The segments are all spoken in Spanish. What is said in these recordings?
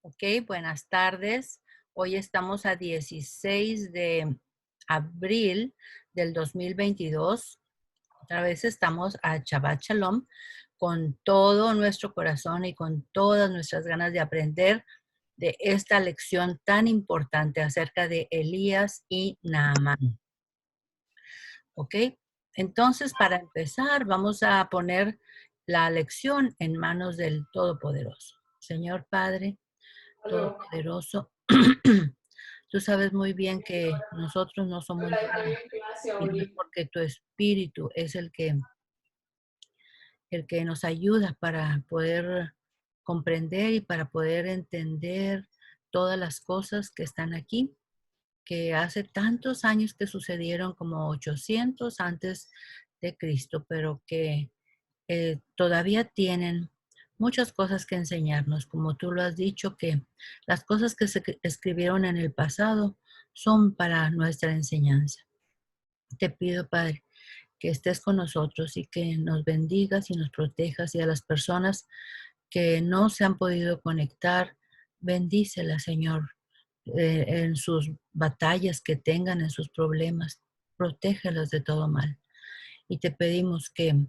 Ok, buenas tardes. Hoy estamos a 16 de abril del 2022. Otra vez estamos a Shabbat Shalom con todo nuestro corazón y con todas nuestras ganas de aprender de esta lección tan importante acerca de Elías y Naamán. Ok, entonces para empezar vamos a poner la lección en manos del Todopoderoso. Señor Padre Todopoderoso, tú sabes muy bien que nosotros no somos nada y no es porque tu espíritu es el que nos ayuda para poder comprender y para poder entender todas las cosas que están aquí, que hace tantos años que sucedieron, como 800 antes de Cristo, pero que todavía tienen muchas cosas que enseñarnos, como tú lo has dicho, que las cosas que se escribieron en el pasado son para nuestra enseñanza. Te pido, Padre, que estés con nosotros y que nos bendigas y nos protejas, y a las personas que no se han podido conectar, bendícelas, Señor, en sus batallas que tengan, en sus problemas, protégelas de todo mal. Y te pedimos que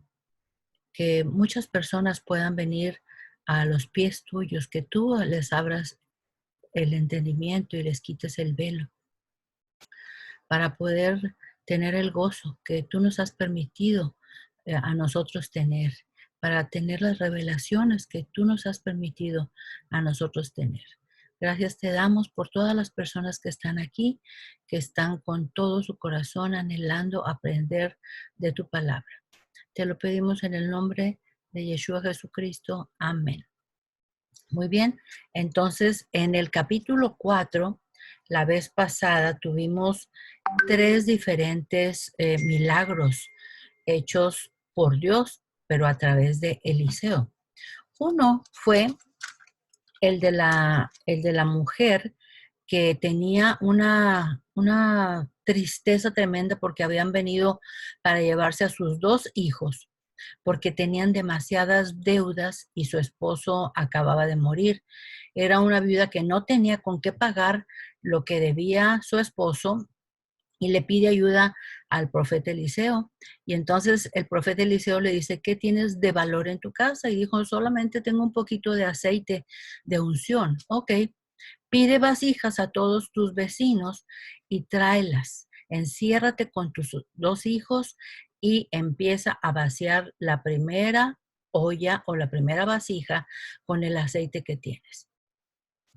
muchas personas puedan venir a los pies tuyos, que tú les abras el entendimiento y les quites el velo para poder tener el gozo que tú nos has permitido a nosotros tener, para tener las revelaciones que tú nos has permitido a nosotros tener. Gracias te damos por todas las personas que están aquí, que están con todo su corazón anhelando aprender de tu palabra. Te lo pedimos en el nombre de Yeshua Jesucristo. Amén. Muy bien, entonces en el capítulo 4, la vez pasada tuvimos tres diferentes milagros hechos por Dios, pero a través de Eliseo. Uno fue el de la mujer que tenía una tristeza tremenda porque habían venido para llevarse a sus dos hijos, porque tenían demasiadas deudas y su esposo acababa de morir. Era una viuda que no tenía con qué pagar lo que debía su esposo y le pide ayuda al profeta Eliseo. Y entonces el profeta Eliseo le dice, ¿qué tienes de valor en tu casa? Y dijo, solamente tengo un poquito de aceite de unción. Ok, pide vasijas a todos tus vecinos y tráelas. Enciérrate con tus dos hijos y empieza a vaciar la primera olla o la primera vasija con el aceite que tienes.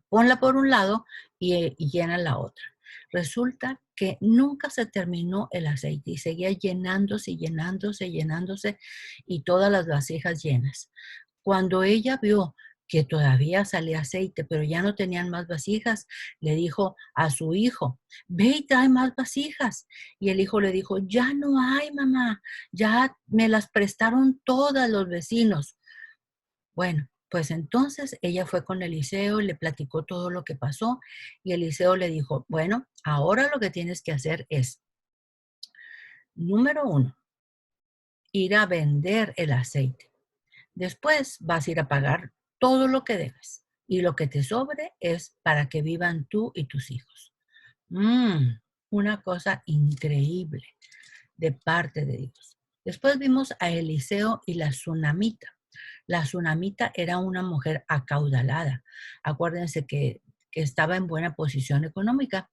Ponla por un lado y llena la otra. Resulta que nunca se terminó el aceite y seguía llenándose y llenándose, llenándose, y todas las vasijas llenas. Cuando ella vio que todavía salía aceite, pero ya no tenían más vasijas, le dijo a su hijo, ve y trae más vasijas. Y el hijo le dijo, ya no hay, mamá, ya me las prestaron todos los vecinos. Bueno, pues entonces ella fue con Eliseo y le platicó todo lo que pasó, y Eliseo le dijo, bueno, ahora lo que tienes que hacer es, número uno, ir a vender el aceite. Después vas a ir a pagar todo lo que debes, y lo que te sobre es para que vivan tú y tus hijos. Mm, una cosa increíble de parte de Dios. Después vimos a Eliseo y la tsunamita. La tsunamita era una mujer acaudalada. Acuérdense que estaba en buena posición económica,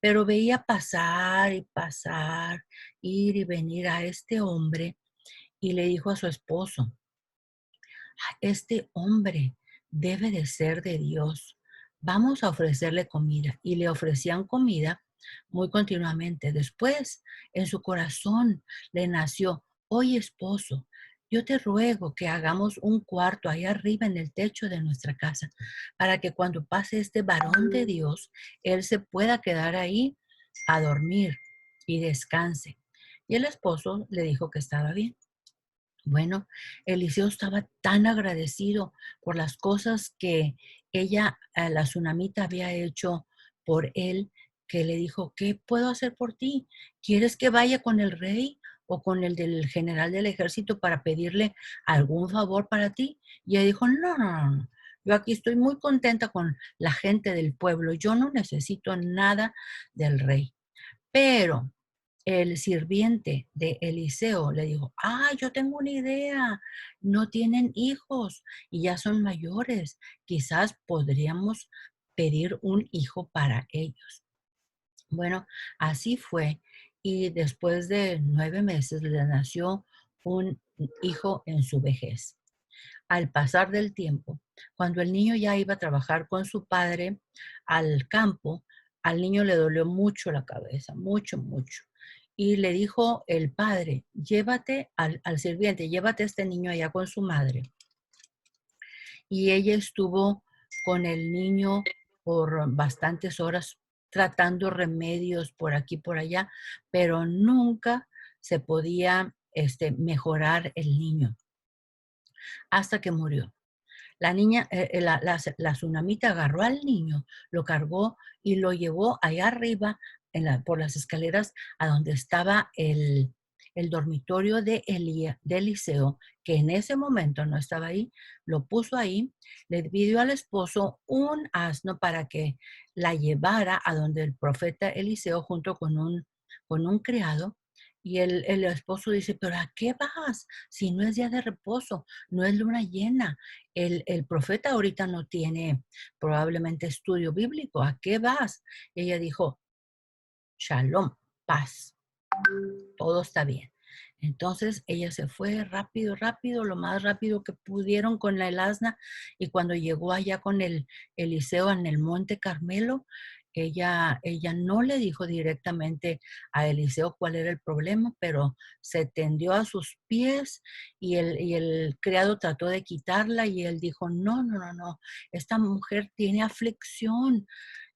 pero veía pasar y pasar, ir y venir a este hombre, y le dijo a su esposo, este hombre debe de ser de Dios. Vamos a ofrecerle comida. Y le ofrecían comida muy continuamente. Después, en su corazón le nació, oye esposo, yo te ruego que hagamos un cuarto ahí arriba en el techo de nuestra casa, para que cuando pase este varón de Dios, él se pueda quedar ahí a dormir y descanse. Y el esposo le dijo que estaba bien. Bueno, Eliseo estaba tan agradecido por las cosas que ella, la tsunamita, había hecho por él, que le dijo, ¿qué puedo hacer por ti? ¿Quieres que vaya con el rey o con el del general del ejército para pedirle algún favor para ti? Y ella dijo, no, no, no, no. Yo aquí estoy muy contenta con la gente del pueblo. Yo no necesito nada del rey. Pero el sirviente de Eliseo le dijo, yo tengo una idea, no tienen hijos y ya son mayores, quizás podríamos pedir un hijo para ellos. Bueno, así fue y después de 9 meses le nació un hijo en su vejez. Al pasar del tiempo, cuando el niño ya iba a trabajar con su padre al campo, al niño le dolió mucho la cabeza, mucho, mucho. Y le dijo el padre, llévate al sirviente, llévate a este niño allá con su madre. Y ella estuvo con el niño por bastantes horas tratando remedios por aquí, por allá, pero nunca se podía mejorar el niño hasta que murió. La niña, la tsunamita agarró al niño, lo cargó y lo llevó allá arriba por las escaleras a donde estaba el dormitorio de Eliseo, que en ese momento no estaba ahí, lo puso ahí, le pidió al esposo un asno para que la llevara a donde el profeta Eliseo junto con un criado. Y el esposo dice, pero ¿a qué vas? Si no es día de reposo, no es luna llena. El profeta ahorita no tiene probablemente estudio bíblico. ¿A qué vas? Y ella dijo, Shalom, paz, todo está bien. Entonces ella se fue rápido, rápido, lo más rápido que pudieron con el asna y cuando llegó allá con el Eliseo en el Monte Carmelo, ella no le dijo directamente a Eliseo cuál era el problema, pero se tendió a sus pies y el criado trató de quitarla y él dijo, no, no, no, no, esta mujer tiene aflicción.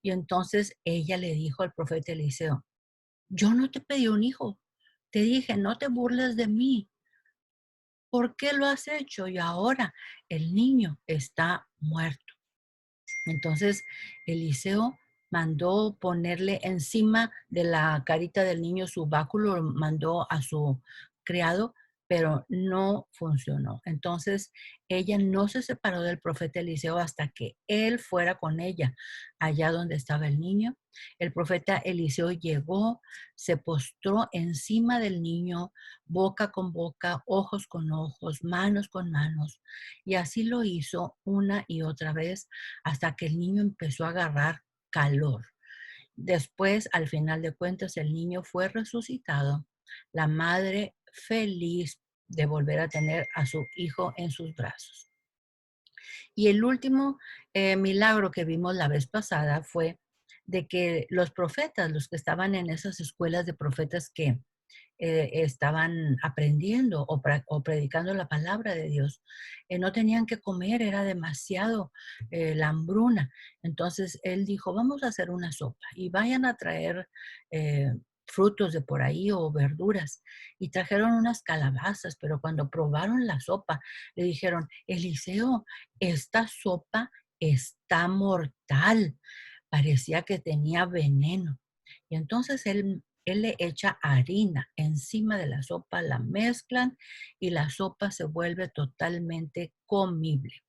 Y entonces ella le dijo al profeta Eliseo, yo no te pedí un hijo, te dije, no te burles de mí. ¿Por qué lo has hecho? Y ahora el niño está muerto. Entonces Eliseo mandó ponerle encima de la carita del niño su báculo, lo mandó a su criado, pero no funcionó. Entonces ella no se separó del profeta Eliseo hasta que él fuera con ella allá donde estaba el niño. El profeta Eliseo llegó, se postró encima del niño, boca con boca, ojos con ojos, manos con manos, y así lo hizo una y otra vez hasta que el niño empezó a agarrar calor. Después, al final de cuentas, el niño fue resucitado. La madre feliz de volver a tener a su hijo en sus brazos. Y el último milagro que vimos la vez pasada fue de que los profetas, los que estaban en esas escuelas de profetas que estaban aprendiendo o predicando la palabra de Dios, no tenían que comer, era demasiado la hambruna. Entonces él dijo, vamos a hacer una sopa y vayan a traer frutos de por ahí o verduras. Y trajeron unas calabazas, pero cuando probaron la sopa, le dijeron, Eliseo, esta sopa está mortal. Parecía que tenía veneno. Y entonces él le echa harina encima de la sopa, la mezclan y la sopa se vuelve totalmente comible.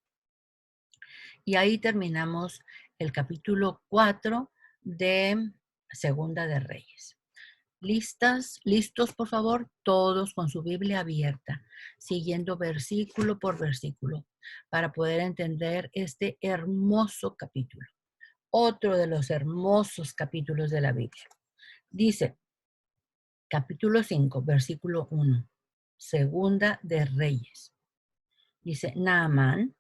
Y ahí terminamos el capítulo 4 de Segunda de Reyes. Listos, por favor, todos con su Biblia abierta, siguiendo versículo por versículo, para poder entender este hermoso capítulo. Otro de los hermosos capítulos de la Biblia. Dice, capítulo 5, versículo 1, Segunda de Reyes. Dice, Naamán,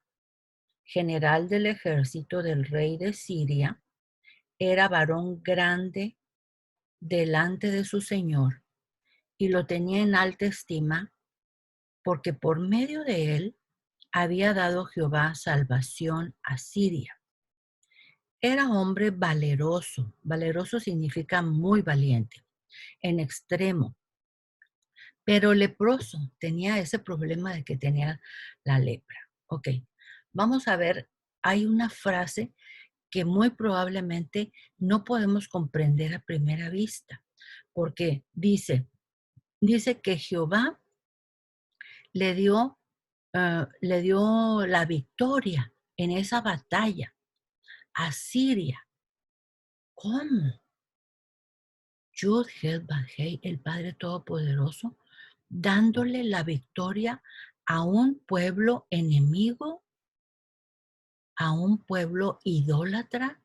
general del ejército del rey de Siria, era varón grande delante de su señor y lo tenía en alta estima porque por medio de él había dado Jehová salvación a Siria. Era hombre valeroso. Valeroso significa muy valiente, en extremo. Pero leproso, tenía ese problema de que tenía la lepra. Ok, vamos a ver, hay una frase que muy probablemente no podemos comprender a primera vista, porque dice que Jehová le dio la victoria. en esa batalla a Siria. ¿Cómo? Yud-Hel-Bad-Hei, el Padre Todopoderoso, dándole la victoria a un pueblo enemigo, a un pueblo idólatra.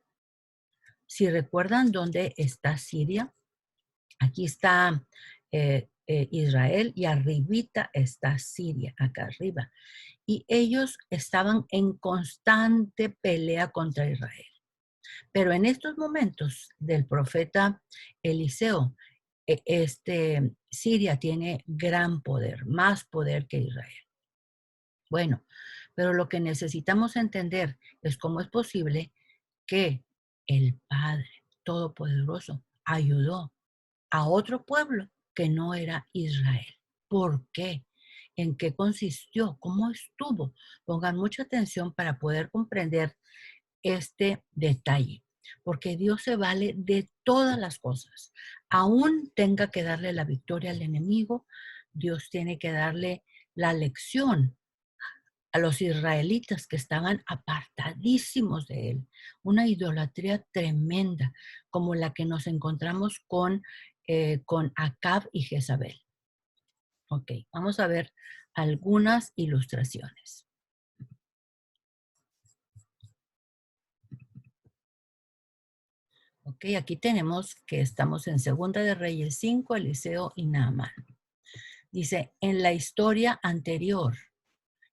Si recuerdan dónde está Siria, aquí está Israel y arribita está Siria, acá arriba. Y ellos estaban en constante pelea contra Israel. Pero en estos momentos del profeta Eliseo, Siria tiene gran poder, más poder que Israel. Bueno, pero lo que necesitamos entender es cómo es posible que el Padre Todopoderoso ayudó a otro pueblo que no era Israel. ¿Por qué? ¿En qué consistió? ¿Cómo estuvo? Pongan mucha atención para poder comprender este detalle, porque Dios se vale de todas las cosas. Aún tenga que darle la victoria al enemigo, Dios tiene que darle la lección a los israelitas que estaban apartadísimos de él. Una idolatría tremenda, como la que nos encontramos con Acab y Jezabel. Ok, vamos a ver algunas ilustraciones. Ok, aquí tenemos que estamos en Segunda de Reyes 5, Eliseo y Naamán. Dice, en la historia anterior,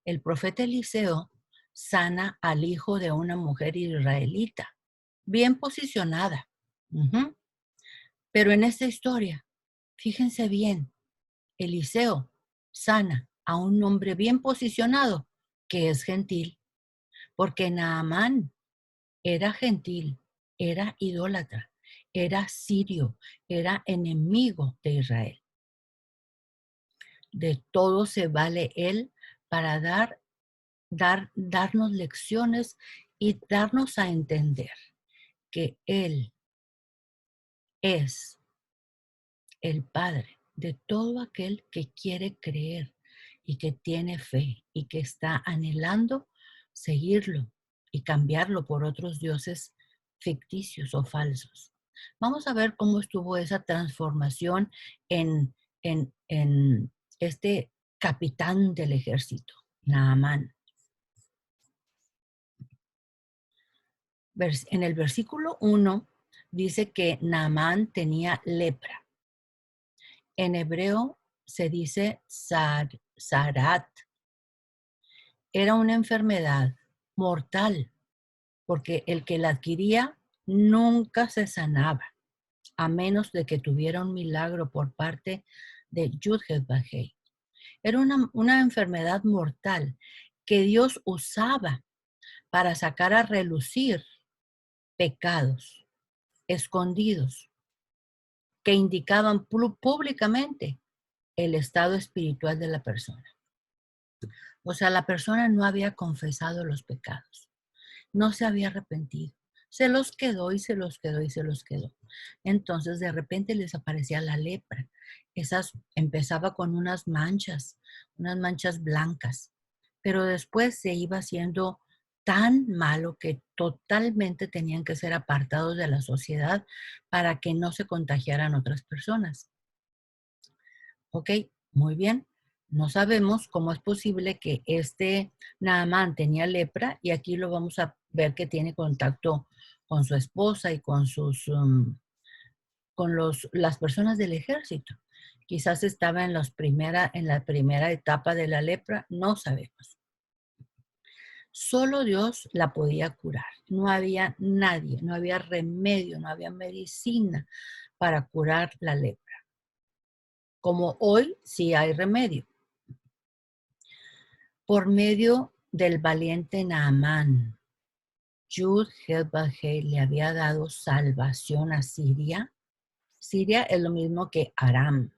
el profeta Eliseo sana al hijo de una mujer israelita, bien posicionada. Ujú. Pero en esta historia, fíjense bien, Eliseo sana a un hombre bien posicionado que es gentil, porque Naamán era gentil, era idólatra, era sirio, era enemigo de Israel. De todo se vale él para darnos lecciones y darnos a entender que él es el Padre de todo aquel que quiere creer y que tiene fe y que está anhelando seguirlo y cambiarlo por otros dioses ficticios o falsos. Vamos a ver cómo estuvo esa transformación en, en este capitán del ejército, Naamán. En el versículo 1 dice que Naamán tenía lepra. En hebreo se dice sarat. Era una enfermedad mortal porque el que la adquiría nunca se sanaba, a menos de que tuviera un milagro por parte de Yud-Heh-Vah-Hei. Era una enfermedad mortal que Dios usaba para sacar a relucir pecados escondidos que indicaban públicamente el estado espiritual de la persona. O sea, la persona no había confesado los pecados, no se había arrepentido. Se los quedó y se los quedó y se los quedó. Entonces de repente les aparecía la lepra. Esas empezaba con unas manchas blancas, pero después se iba haciendo tan malo que totalmente tenían que ser apartados de la sociedad para que no se contagiaran otras personas. Ok, muy bien. No sabemos cómo es posible que este Naamán tenía lepra y aquí lo vamos a ver que tiene contacto con su esposa y con las personas del ejército. Quizás estaba en la primera etapa de la lepra, no sabemos. Solo Dios la podía curar. No había nadie, no había remedio, no había medicina para curar la lepra. Como hoy sí hay remedio. Por medio del valiente Naamán, Yud-Heh-Vah-Hei le había dado salvación a Siria. Siria es lo mismo que Aram.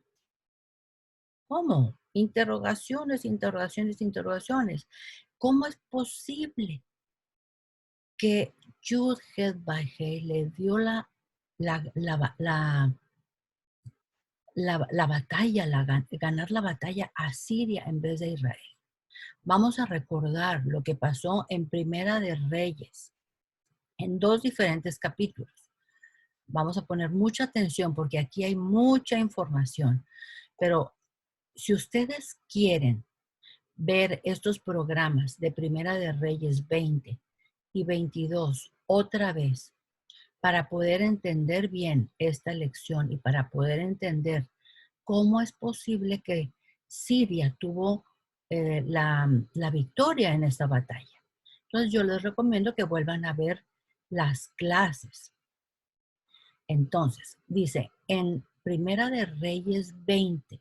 ¿Cómo? Interrogaciones, interrogaciones, interrogaciones. ¿Cómo es posible que Yud-Heh-Vah-Hei le dio la batalla, ganar la batalla a Siria en vez de Israel? Vamos a recordar lo que pasó en Primera de Reyes, en 2 diferentes capítulos. Vamos a poner mucha atención porque aquí hay mucha información. Pero si ustedes quieren ver estos programas de Primera de Reyes 20 y 22 otra vez para poder entender bien esta lección y para poder entender cómo es posible que Siria tuvo la victoria en esta batalla. Entonces yo les recomiendo que vuelvan a ver las clases. Entonces, dice, en Primera de Reyes 20,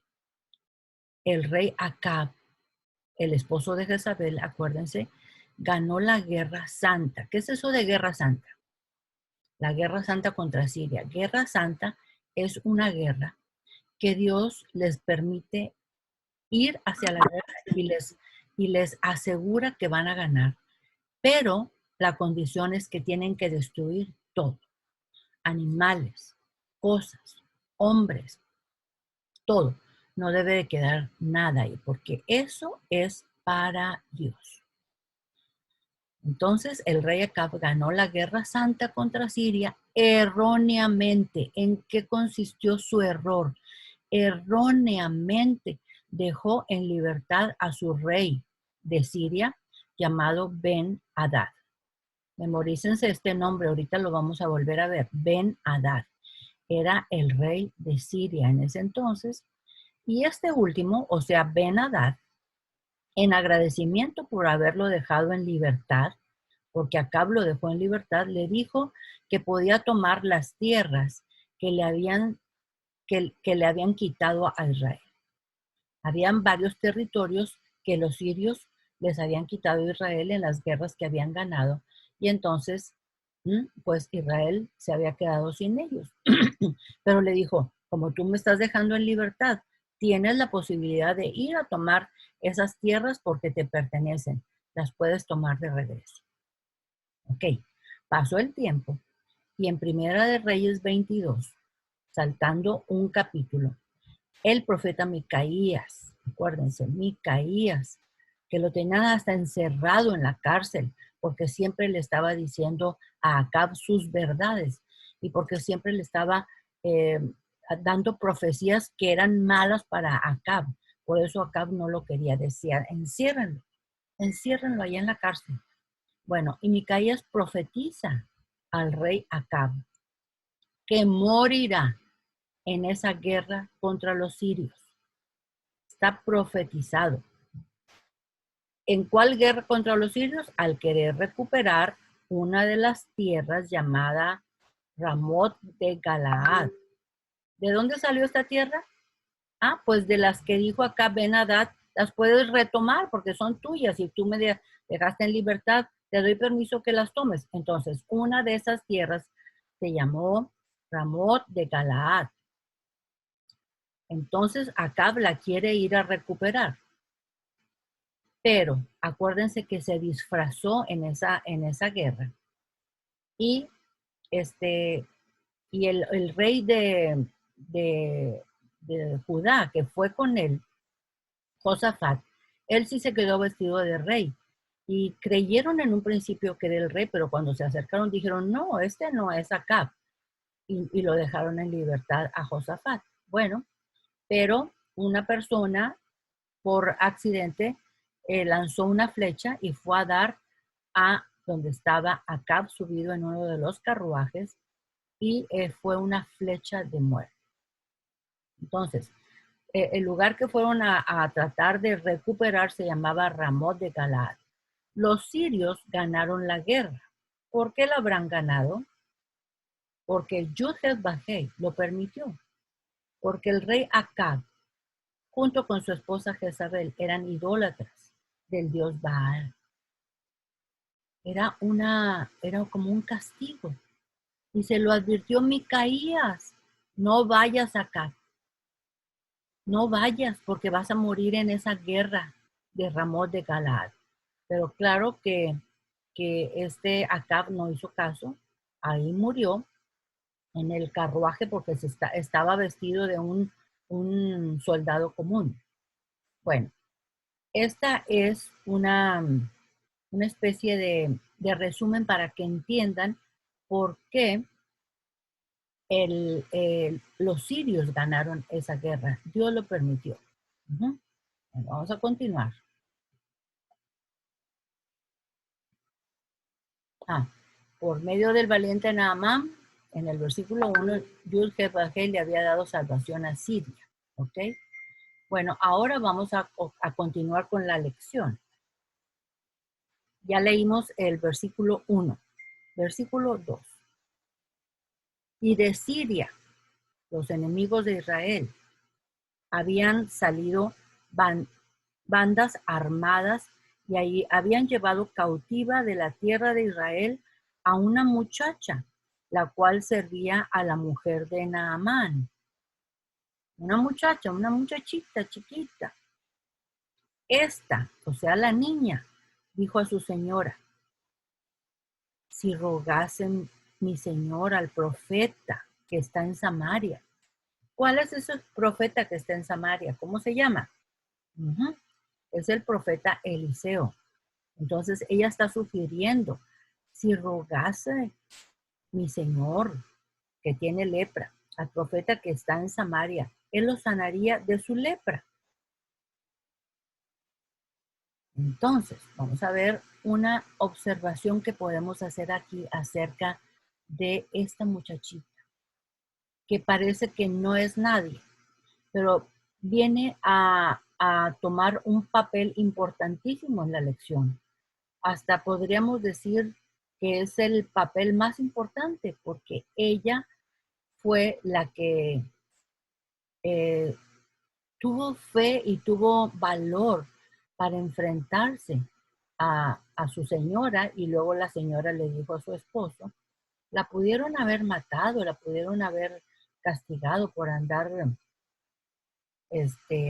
el rey Acab, el esposo de Jezabel, acuérdense, ganó la guerra santa. ¿Qué es eso de guerra santa? La guerra santa contra Siria. Guerra santa es una guerra que Dios les permite ir hacia la guerra y les asegura que van a ganar. Pero la condición es que tienen que destruir todo. Animales, cosas, hombres, todo. No debe de quedar nada ahí, porque eso es para Dios. Entonces el rey Acab ganó la guerra santa contra Siria erróneamente. ¿En qué consistió su error? Erróneamente dejó en libertad a su rey de Siria llamado Ben-Hadad. Memorícense este nombre, ahorita lo vamos a volver a ver. Ben-Hadad era el rey de Siria en ese entonces. Y este último, o sea, Ben-Hadad, en agradecimiento por haberlo dejado en libertad, porque Acab lo dejó en libertad, le dijo que podía tomar las tierras que le habían quitado a Israel. Habían varios territorios que los sirios les habían quitado a Israel en las guerras que habían ganado, y entonces, pues Israel se había quedado sin ellos. Pero le dijo, como tú me estás dejando en libertad, tienes la posibilidad de ir a tomar esas tierras porque te pertenecen. Las puedes tomar de regreso. Ok, pasó el tiempo y en Primera de Reyes 22, saltando un capítulo, el profeta Micaías, acuérdense, Micaías, que lo tenían hasta encerrado en la cárcel, porque siempre le estaba diciendo a Acab sus verdades y porque siempre le estaba eh, dando profecías que eran malas para Acab. Por eso Acab no lo quería, decía, enciérrenlo allá en la cárcel. Bueno, y Micaías profetiza al rey Acab que morirá en esa guerra contra los sirios. Está profetizado. ¿En cuál guerra contra los sirios? Al querer recuperar una de las tierras llamada Ramot de Galaad. ¿De dónde salió esta tierra? Ah, pues de las que dijo acá Ben-Hadad, las puedes retomar porque son tuyas y tú me dejaste en libertad, te doy permiso que las tomes. Entonces, una de esas tierras se llamó Ramot de Galaad. Entonces, Acab la quiere ir a recuperar. Pero acuérdense que se disfrazó en esa guerra. Y, el rey de Judá, que fue con él, Josafat, él sí se quedó vestido de rey. Y creyeron en un principio que era el rey, pero cuando se acercaron dijeron, no, este no es Acab. Y lo dejaron en libertad a Josafat. Bueno, pero una persona por accidente lanzó una flecha y fue a dar a donde estaba Acab subido en uno de los carruajes y fue una flecha de muerte. Entonces, el lugar que fueron a tratar de recuperar se llamaba Ramot de Galaad. Los sirios ganaron la guerra. ¿Por qué la habrán ganado? Porque Yud-Heh-Vaheh lo permitió. Porque el rey Acab, junto con su esposa Jezabel, eran idólatras del dios Baal. Era como un castigo. Y se lo advirtió Micaías, no vayas acá, no vayas porque vas a morir en esa guerra de Ramot de Galaad. Pero claro que este Acab no hizo caso, ahí murió en el carruaje porque estaba vestido de un soldado común. Bueno, Esta es una especie de resumen para que entiendan por qué los sirios ganaron esa guerra. Dios lo permitió. Ujú. Bueno, vamos a continuar. Ah, por medio del valiente Naamán, en el versículo 1, Yud-Heh-Vah-Heh le había dado salvación a Siria. ¿Ok? Bueno, ahora vamos a continuar con la lección. Ya leímos el versículo 1. Versículo 2. Y de Siria, los enemigos de Israel, habían salido bandas armadas y ahí habían llevado cautiva de la tierra de Israel a una muchacha, la cual servía a la mujer de Naamán. Una muchacha, una muchachita chiquita. Esta, o sea, la niña, dijo a su señora: si rogasen mi señor al profeta que está en Samaria. ¿Cuál es ese profeta que está en Samaria? ¿Cómo se llama? Uh-huh. Es el profeta Eliseo. Entonces ella está sugiriendo, si rogase mi señor que tiene lepra al profeta que está en Samaria, él lo sanaría de su lepra. Entonces, vamos a ver una observación que podemos hacer aquí acerca de esta muchachita, que parece que no es nadie, pero viene a tomar un papel importantísimo en la lección. Hasta podríamos decir que es el papel más importante porque ella fue la que eh, tuvo fe y tuvo valor para enfrentarse a su señora, y luego la señora le dijo a su esposo, la pudieron haber matado, la pudieron haber castigado por andar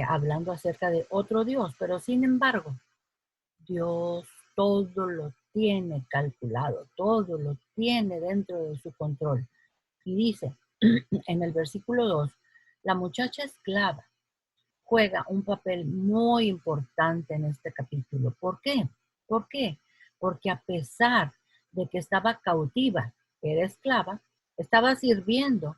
hablando acerca de otro Dios, pero sin embargo, Dios todo lo tiene calculado, todo lo tiene dentro de su control. Y dice en el versículo 2, la muchacha esclava juega un papel muy importante en este capítulo. ¿Por qué? ¿Por qué? Porque a pesar de que estaba cautiva, era esclava, estaba sirviendo,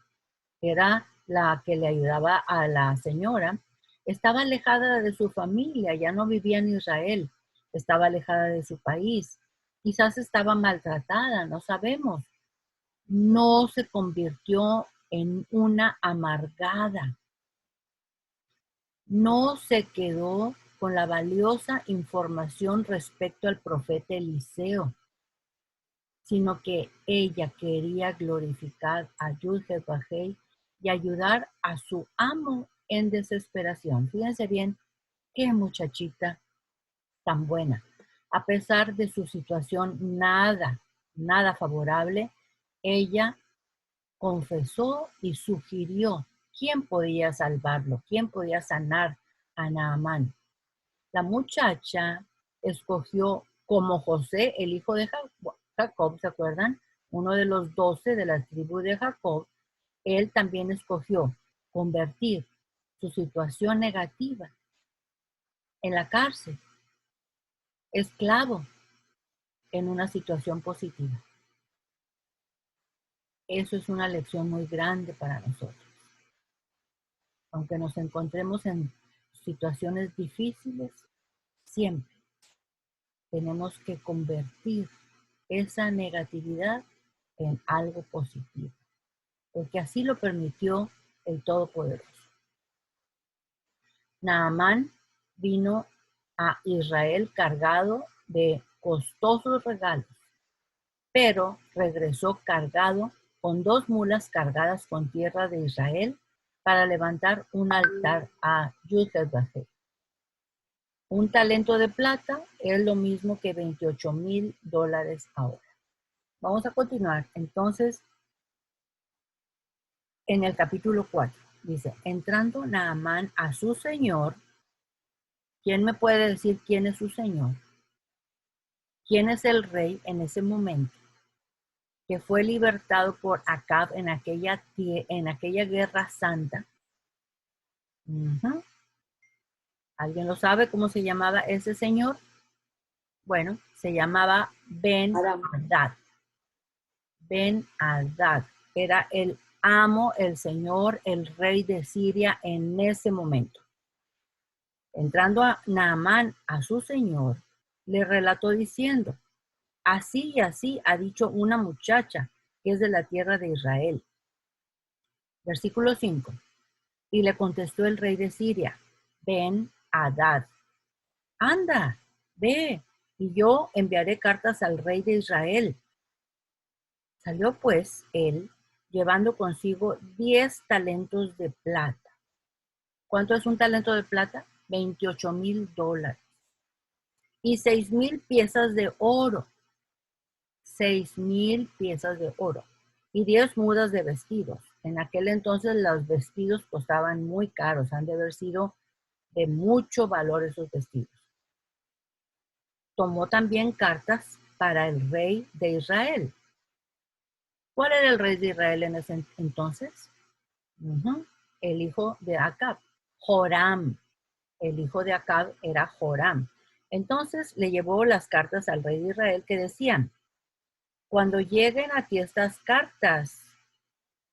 era la que le ayudaba a la señora, estaba alejada de su familia, ya no vivía en Israel, estaba alejada de su país, quizás estaba maltratada, no sabemos. No se convirtió en una amargada, no se quedó con la valiosa información respecto al profeta Eliseo, sino que ella quería glorificar a Yud-Heh-Vah-Heh y ayudar a su amo en desesperación. Fíjense bien, qué muchachita tan buena. A pesar de su situación nada favorable, ella confesó y sugirió quién podía salvarlo, quién podía sanar a Naamán. La muchacha escogió como José, el hijo de Jacob, ¿se acuerdan? Uno de los 12 de la tribu de Jacob. Él también escogió convertir su situación negativa en la cárcel, esclavo, en una situación positiva. Eso es una lección muy grande para nosotros. Aunque nos encontremos en situaciones difíciles, siempre tenemos que convertir esa negatividad en algo positivo, porque así lo permitió el Todopoderoso. Naamán vino a Israel cargado de costosos regalos, pero regresó cargado con 2 mulas cargadas con tierra de Israel para levantar un altar a Yud-Heh-Vah-Heh. Un talento de plata es lo mismo que $28,000 ahora. Vamos a continuar. Entonces, en el capítulo 4, dice, entrando Naamán a su señor, ¿quién me puede decir quién es su señor? ¿Quién es el rey en ese momento? Que fue libertado por Acab en aquella guerra santa. Uh-huh. ¿Alguien lo sabe cómo se llamaba ese señor? Bueno, se llamaba Aram. Ben-Hadad. Ben-Hadad era el amo, el señor, el rey de Siria en ese momento. Entrando a Naamán a su señor, le relató diciendo, así y así ha dicho una muchacha que es de la tierra de Israel. Versículo 5. Y le contestó el rey de Siria, Ben-Hadad, anda, ve, y yo enviaré cartas al rey de Israel. Salió pues él, llevando consigo 10 talentos de plata. ¿Cuánto es un talento de plata? $28,000. Y 6,000 piezas de oro. 6,000 piezas de oro. Y 10 mudas de vestidos. En aquel entonces los vestidos costaban muy caros. Han de haber sido de mucho valor esos vestidos. Tomó también cartas para el rey de Israel. ¿Cuál era el rey de Israel en ese entonces? El hijo de Acab, Joram. El hijo de Acab era Joram. Entonces le llevó las cartas al rey de Israel que decían, cuando lleguen a ti estas cartas,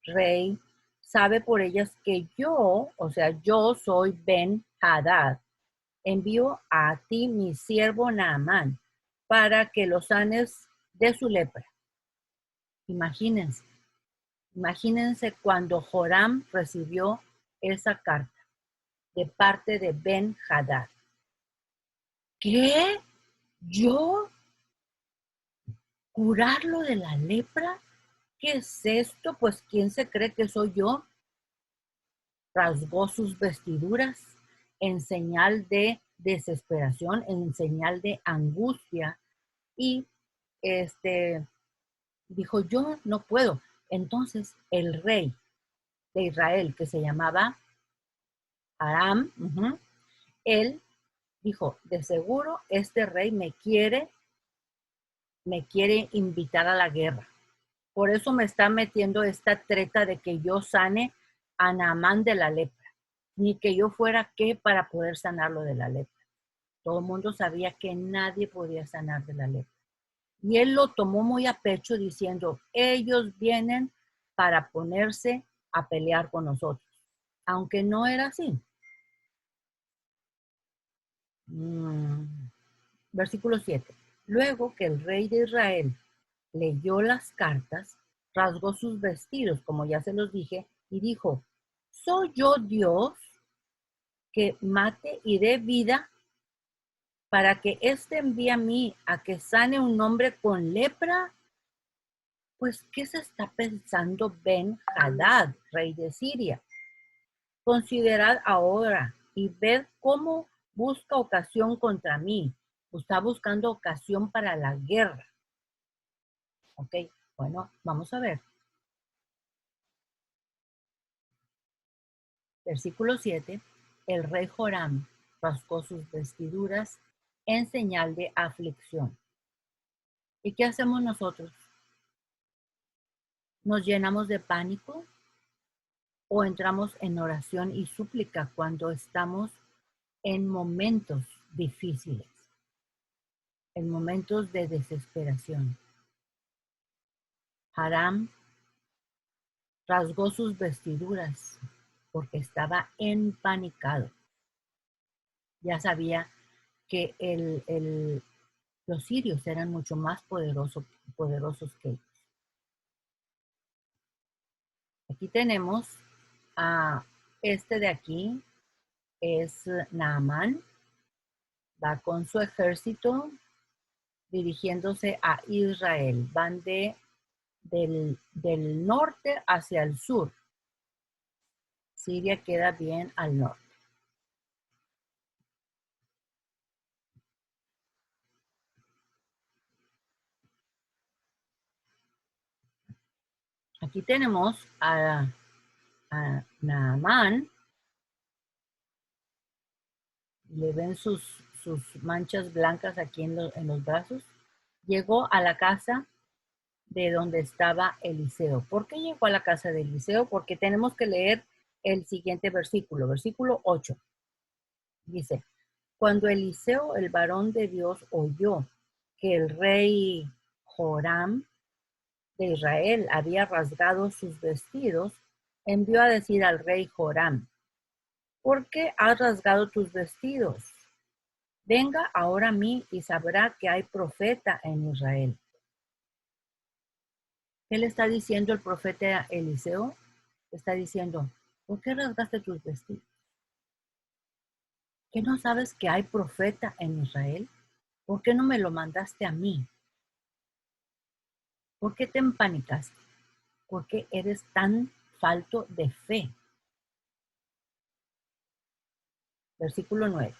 rey, sabe por ellas que yo, o sea, yo soy Ben-Hadad, envío a ti mi siervo Naamán para que lo sanes de su lepra. Imagínense, imagínense cuando Joram recibió esa carta de parte de Ben-Hadad. ¿Qué? ¿Yo curarlo de la lepra? ¿Qué es esto? Pues ¿quién se cree que soy yo? Rasgó sus vestiduras en señal de desesperación, en señal de angustia y dijo, yo no puedo. Entonces el rey de Israel, que se llamaba Aram, él dijo, de seguro este rey me quiere invitar a la guerra. Por eso me está metiendo esta treta de que yo sane a Naamán de la lepra. Ni que yo fuera qué para poder sanarlo de la lepra. Todo el mundo sabía que nadie podía sanar de la lepra. Y él lo tomó muy a pecho diciendo, ellos vienen para ponerse a pelear con nosotros. Aunque no era así. Versículo 7. Luego que el rey de Israel leyó las cartas, rasgó sus vestidos, como ya se los dije, y dijo, ¿soy yo Dios que mate y dé vida para que éste envíe a mí a que sane un hombre con lepra? Pues, ¿qué se está pensando Ben-Hadad, rey de Siria? Considerad ahora y ved cómo busca ocasión contra mí. Está buscando ocasión para la guerra. Ok, bueno, vamos a ver. Versículo 7. El rey Joram rascó sus vestiduras en señal de aflicción. ¿Y qué hacemos nosotros? ¿Nos llenamos de pánico o entramos en oración y súplica cuando estamos en momentos difíciles, en momentos de desesperación? Joram rasgó sus vestiduras porque estaba empanicado. Ya sabía que los sirios eran mucho más poderosos que ellos. Aquí tenemos a este de aquí, es Naamán, va con su ejército dirigiéndose a Israel. Van del norte hacia el sur. Siria queda bien al norte. Aquí tenemos a Naamán. Le ven sus manchas blancas aquí en los brazos. Llegó a la casa de donde estaba Eliseo. ¿Por qué llegó a la casa de Eliseo? Porque tenemos que leer el siguiente versículo, versículo 8. Dice, Cuando Eliseo, el varón de Dios, oyó que el rey Joram de Israel había rasgado sus vestidos, envió a decir al rey Joram: ¿por qué has rasgado tus vestidos? Venga ahora a mí y sabrá que hay profeta en Israel. ¿Qué le está diciendo el profeta Eliseo? Está diciendo: ¿por qué rasgaste tus vestidos? ¿Qué no sabes que hay profeta en Israel? ¿Por qué no me lo mandaste a mí? ¿Por qué te empanicaste? ¿Por qué eres tan falto de fe? Versículo 9.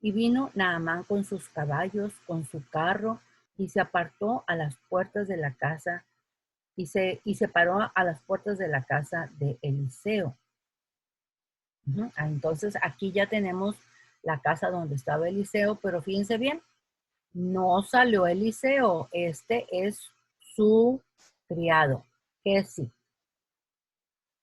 Y vino Naamán con sus caballos, con su carro, y se apartó a las puertas de la casa, y se paró a las puertas de la casa de Eliseo. Entonces aquí ya tenemos la casa donde estaba Eliseo, pero fíjense bien, no salió Eliseo, este es su criado, Gesi.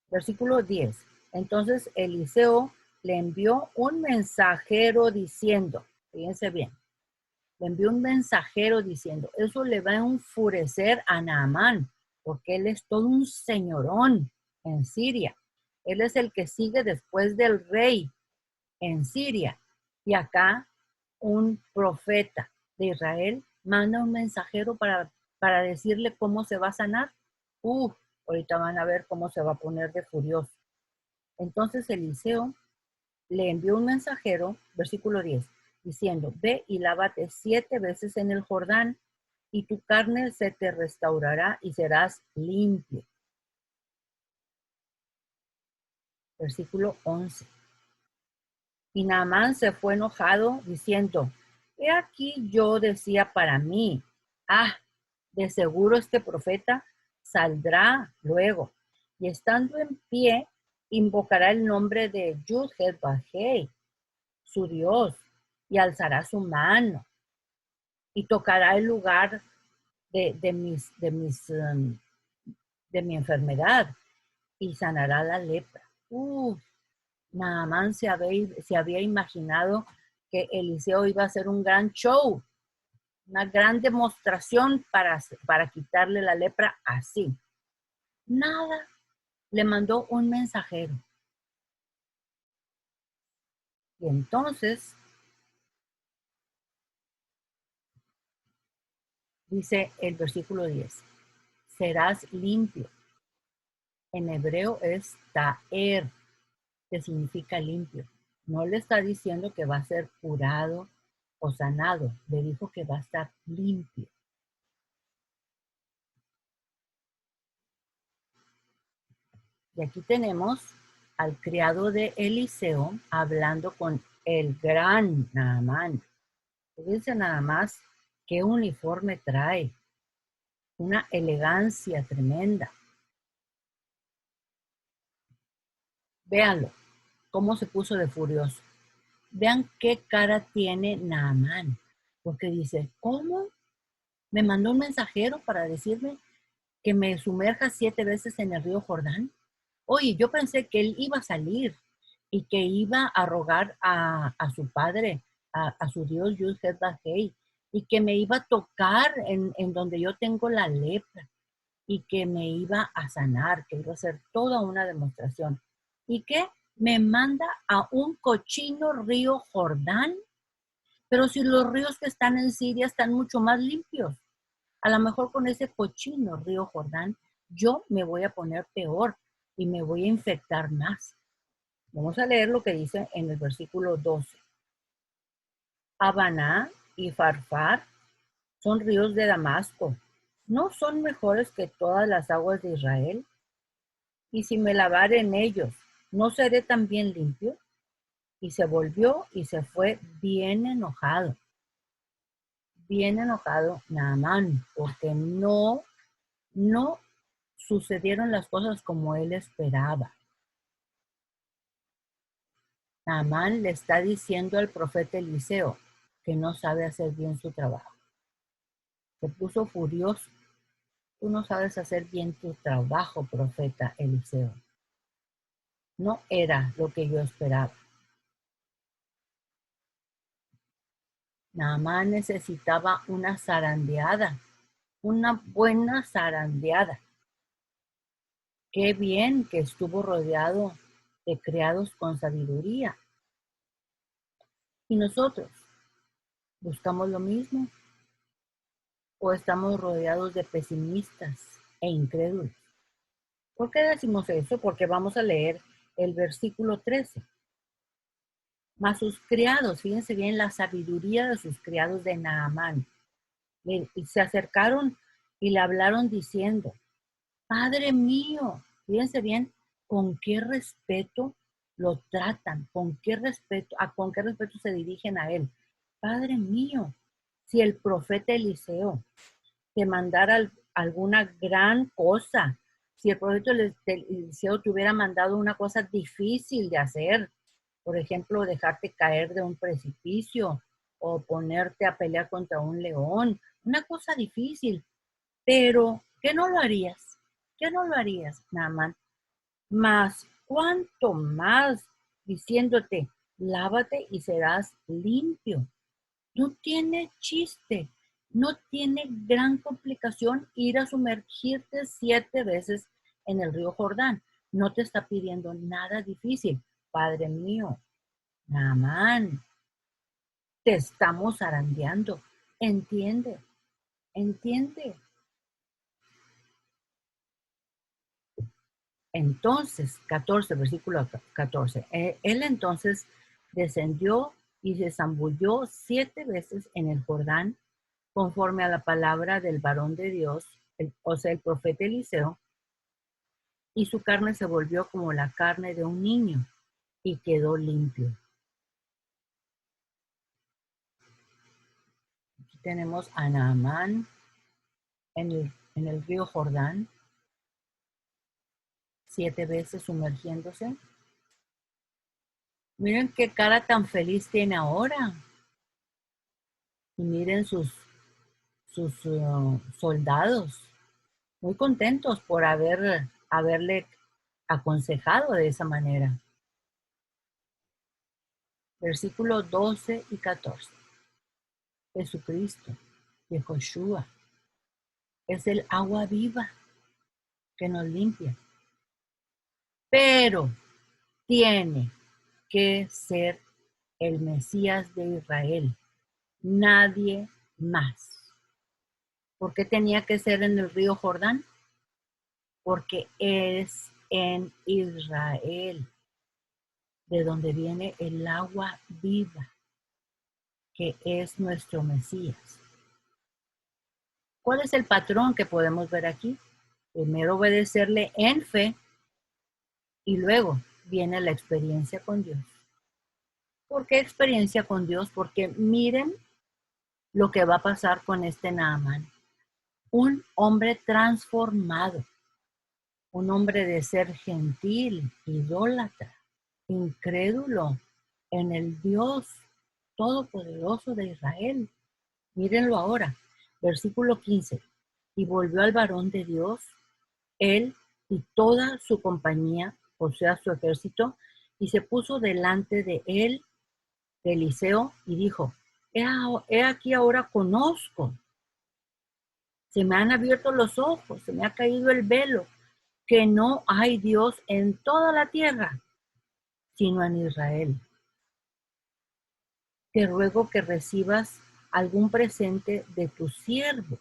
Versículo 10. Entonces Eliseo le envió un mensajero diciendo, fíjense bien, le envió un mensajero diciendo: eso le va a enfurecer a Naamán, porque él es todo un señorón en Siria. Él es el que sigue después del rey en Siria. Y acá un profeta de Israel manda un mensajero para decirle cómo se va a sanar. Ahorita van a ver cómo se va a poner de furioso. Entonces Eliseo le envió un mensajero, versículo 10, diciendo: ve y lávate 7 veces en el Jordán, y tu carne se te restaurará y serás limpio. Versículo 11. Y Naamán se fue enojado, diciendo: he aquí yo decía para mí, de seguro este profeta saldrá luego, y estando en pie, invocará el nombre de Yud-Heh-Vah-Heh, su Dios, y alzará su mano, y tocará el lugar de mi enfermedad, y sanará la lepra. Naamán se había imaginado que Eliseo iba a hacer un gran show, una gran demostración para quitarle la lepra así. Nada, le mandó un mensajero. Y entonces dice el versículo 10, serás limpio. En hebreo es ta'er, que significa limpio. No le está diciendo que va a ser curado o sanado, le dijo que va a estar limpio. Y aquí tenemos al criado de Eliseo hablando con el gran Naamán. Fíjense nada más qué uniforme trae, una elegancia tremenda. Véanlo, cómo se puso de furioso. Vean qué cara tiene Naamán, porque dice: ¿cómo? Me mandó un mensajero para decirme que me sumerja 7 veces en el río Jordán. Oye, yo pensé que él iba a salir y que iba a rogar a su padre, a su Dios Yud-Heh-Vah-Heh, y que me iba a tocar en donde yo tengo la lepra, y que me iba a sanar, que iba a hacer toda una demostración. ¿Y qué? Me manda a un cochino río Jordán, pero si los ríos que están en Siria están mucho más limpios. A lo mejor con ese cochino río Jordán yo me voy a poner peor y me voy a infectar más. Vamos a leer lo que dice en el versículo 12. Habaná y Farfar son ríos de Damasco. ¿No son mejores que todas las aguas de Israel? Y si me lavare en ellos, ¿no seré también limpio? Y se volvió y se fue bien enojado Naamán, porque no sucedieron las cosas como él esperaba. Naamán le está diciendo al profeta Eliseo que no sabe hacer bien su trabajo. Se puso furioso. Tú no sabes hacer bien tu trabajo, profeta Eliseo. No era lo que yo esperaba. Naamán necesitaba una zarandeada, una buena zarandeada. Qué bien que estuvo rodeado de criados con sabiduría. ¿Y nosotros buscamos lo mismo o estamos rodeados de pesimistas e incrédulos? ¿Por qué decimos eso? Porque vamos a leer el versículo 13. Mas sus criados, fíjense bien la sabiduría de sus criados de Naamán, y se acercaron y le hablaron diciendo, Padre mío, fíjense bien con qué respeto lo tratan, con qué respeto se dirigen a él. Padre mío, si el profeta Eliseo te mandara alguna gran cosa, si el profeta Eliseo te hubiera mandado una cosa difícil de hacer, por ejemplo, dejarte caer de un precipicio o ponerte a pelear contra un león, una cosa difícil, pero ¿qué no lo harías? ¿Qué no lo harías, Naaman? Más, ¿cuánto más diciéndote, lávate y serás limpio? No tiene chiste, no tiene gran complicación ir a sumergirte 7 veces en el río Jordán. No te está pidiendo nada difícil. Padre mío, Naamán, te estamos zarandeando. Entiende, entiende. Entonces, 14, versículo 14. Él entonces descendió y se zambulló 7 veces en el Jordán, conforme a la palabra del varón de Dios, o sea, el profeta Eliseo, y su carne se volvió como la carne de un niño y quedó limpio. Aquí tenemos a Naamán en el río Jordán, 7 veces sumergiéndose. Miren qué cara tan feliz tiene ahora. Y miren sus soldados, muy contentos por haberle aconsejado de esa manera. Versículos 12 y 14. Jesucristo, Yehoshua, es el agua viva que nos limpia. Pero tiene que ser el Mesías de Israel, nadie más. ¿Por qué tenía que ser en el río Jordán? Porque es en Israel de donde viene el agua viva, que es nuestro Mesías. ¿Cuál es el patrón que podemos ver aquí? Primero obedecerle en fe y luego viene la experiencia con Dios. ¿Por qué experiencia con Dios? Porque miren lo que va a pasar con este Naamán. Un hombre transformado, un hombre de ser gentil, idólatra, incrédulo en el Dios Todopoderoso de Israel. Mírenlo ahora, versículo 15. Y volvió al varón de Dios, él y toda su compañía, o sea, su ejército, y se puso delante de él, de Eliseo, y dijo, he aquí ahora conozco, se me han abierto los ojos, se me ha caído el velo, que no hay Dios en toda la tierra, sino en Israel. Te ruego que recibas algún presente de tu siervo.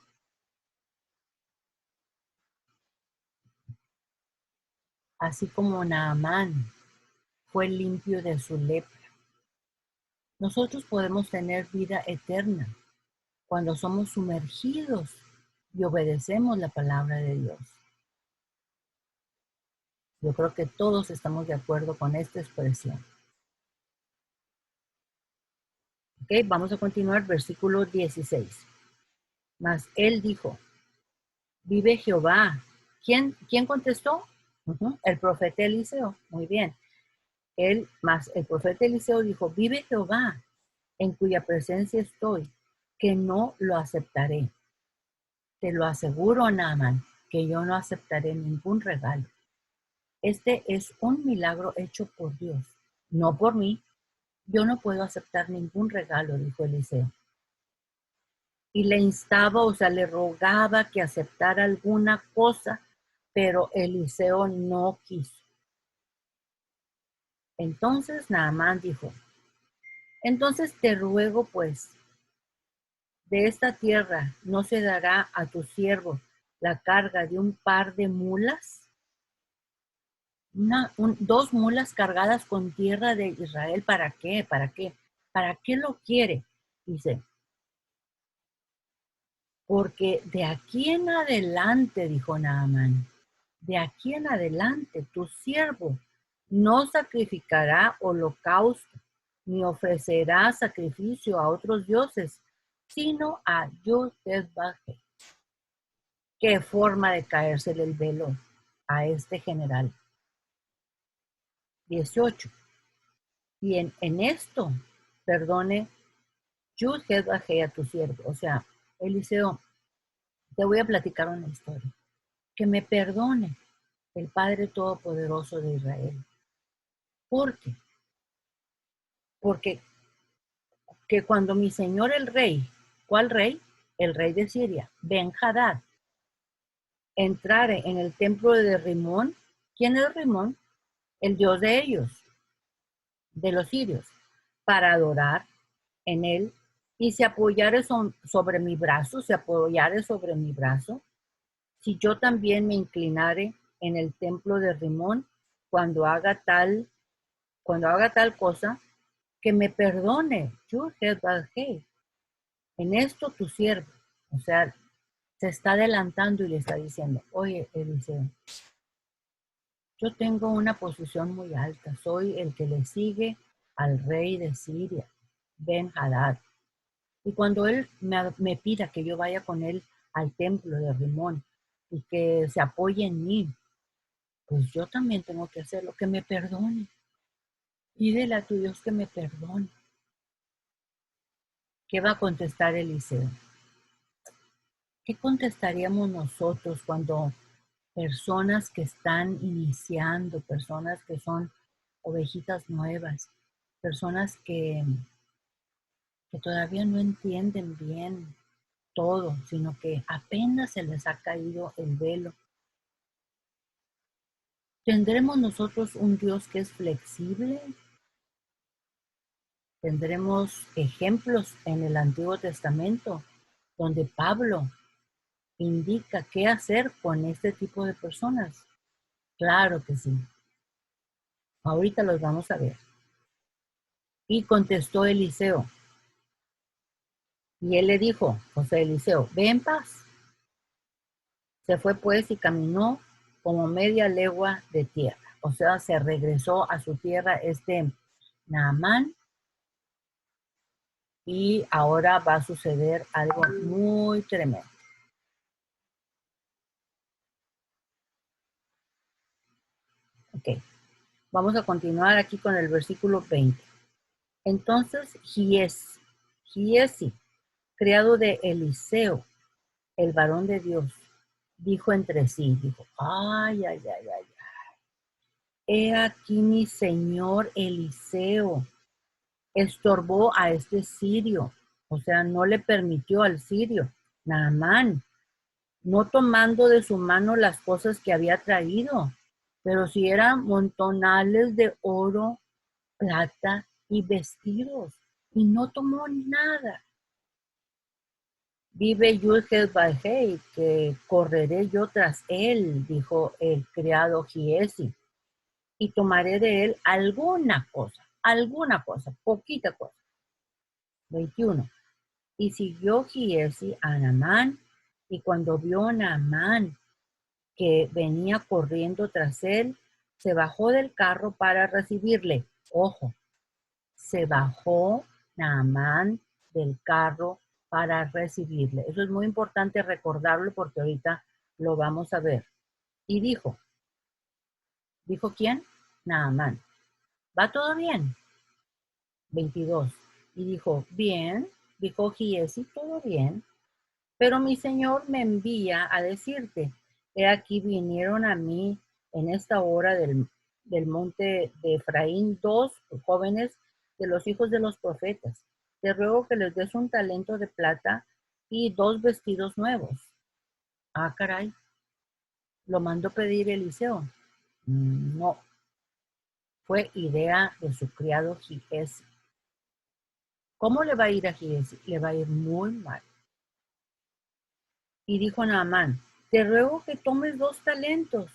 Así como Naamán fue limpio de su lepra. Nosotros podemos tener vida eterna cuando somos sumergidos y obedecemos la palabra de Dios. Yo creo que todos estamos de acuerdo con esta expresión. Ok, vamos a continuar, versículo 16. Mas él dijo, vive Jehová. ¿Quién contestó? El profeta Eliseo. Muy bien. El profeta Eliseo dijo, vive Jehová, en cuya presencia estoy, que no lo aceptaré. Te lo aseguro, Naamán, que yo no aceptaré ningún regalo. Este es un milagro hecho por Dios, no por mí. Yo no puedo aceptar ningún regalo, dijo Eliseo. y le instaba, o sea, le rogaba que aceptara alguna cosa, pero Eliseo no quiso. Entonces Naamán dijo, entonces te ruego pues, de esta tierra no se dará a tu siervo la carga de un par de mulas, dos mulas cargadas con tierra de Israel. ¿Para qué? ¿Para qué? ¿Para qué lo quiere? Dice, porque de aquí en adelante, dijo Naamán, de aquí en adelante tu siervo no sacrificará holocausto, ni ofrecerá sacrificio a otros dioses, sino a Yud-Heh-Vah-Heh. Qué forma de caérsele el velo a este general. 18. Y en esto, perdone Yud-Heh-Vah-Heh a tu siervo. O sea, Eliseo, te voy a platicar una historia. Que me perdone el Padre Todopoderoso de Israel. ¿Por qué? Porque que cuando mi señor el rey, ¿cuál rey? El rey de Siria, Ben-Hadad, entrare en el templo de Rimón. ¿Quién es Rimón? El dios de ellos, de los sirios, para adorar en él, y se apoyare sobre mi brazo, se apoyare sobre mi brazo, si yo también me inclinare en el templo de Rimón, cuando haga tal cosa, que me perdone, Yud-Heh-Vah-Heh, en esto tu siervo. O sea, se está adelantando y le está diciendo, oye, Eliseo, yo tengo una posición muy alta, soy el que le sigue al rey de Siria, Ben-Hadad. Y cuando él me pida que yo vaya con él al templo de Rimón y que se apoye en mí, pues yo también tengo que hacerlo, que me perdone. Pídele a tu Dios que me perdone. ¿Qué va a contestar Eliseo? ¿Qué contestaríamos nosotros cuando personas que están iniciando, personas que son ovejitas nuevas, personas que todavía no entienden bien todo, sino que apenas se les ha caído el velo? ¿Tendremos nosotros un Dios que es flexible? ¿Tendremos ejemplos en el Antiguo Testamento donde Pablo indica qué hacer con este tipo de personas? Claro que sí. Ahorita los vamos a ver. Y contestó Eliseo. Y él le dijo, o sea, Eliseo, ve en paz. Se fue pues y caminó como media legua de tierra. O sea, se regresó a su tierra Naamán, y ahora va a suceder algo muy tremendo. Ok, vamos a continuar aquí con el versículo 20. Entonces Giesi, criado de Eliseo, el varón de Dios, dijo entre sí, dijo, ay, ay, ay, ay, he aquí mi señor Eliseo estorbó a este sirio, o sea, no le permitió al sirio, Naamán, no tomando de su mano las cosas que había traído, pero si eran montonales de oro, plata y vestidos, y no tomó nada. Vive Yud-Heh-Vah-Heh, que correré yo tras él, dijo el criado Giesi, y tomaré de él alguna cosa, poquita cosa. 21. Y siguió Giesi a Naamán, y cuando vio Naamán que venía corriendo tras él, se bajó del carro para recibirle. Ojo, se bajó Naamán del carro para recibirle. Eso es muy importante recordarlo porque ahorita lo vamos a ver. Y ¿dijo quién? Naamán. ¿Va todo bien? 22. Y dijo, bien, dijo Giesi, todo bien, pero mi señor me envía a decirte, he aquí vinieron a mí en esta hora del monte de Efraín dos jóvenes de los hijos de los profetas. Te ruego que les des un talento de plata y 2 vestidos nuevos. Ah, caray, lo mandó pedir Eliseo. No, fue idea de su criado Giesi. ¿Cómo le va a ir a Giesi? Le va a ir muy mal. Y dijo Naamán, te ruego que tomes 2 talentos.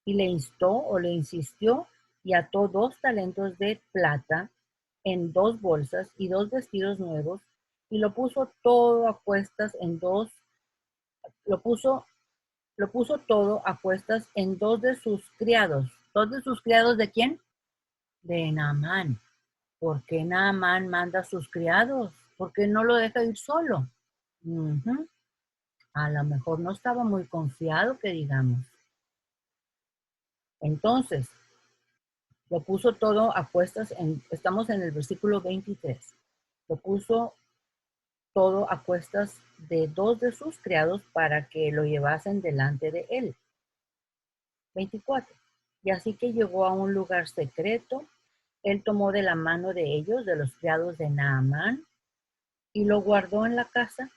Y le instó o le insistió y ató 2 talentos de plata en 2 bolsas y 2 vestidos nuevos y lo puso todo a cuestas en lo puso, lo puso todo a cuestas en 2 de sus criados. ¿2 de sus criados de quién? De Naamán. ¿Por qué Naamán manda a sus criados? ¿Por qué no lo deja ir solo? Ujú. A lo mejor no estaba muy confiado, que digamos. Entonces, lo puso todo a cuestas, estamos en el versículo 23. Lo puso todo a cuestas de 2 de sus criados para que lo llevasen delante de él. 24. Y así que llegó a un lugar secreto, él tomó de la mano de ellos, de los criados de Naamán, y lo guardó en la casa.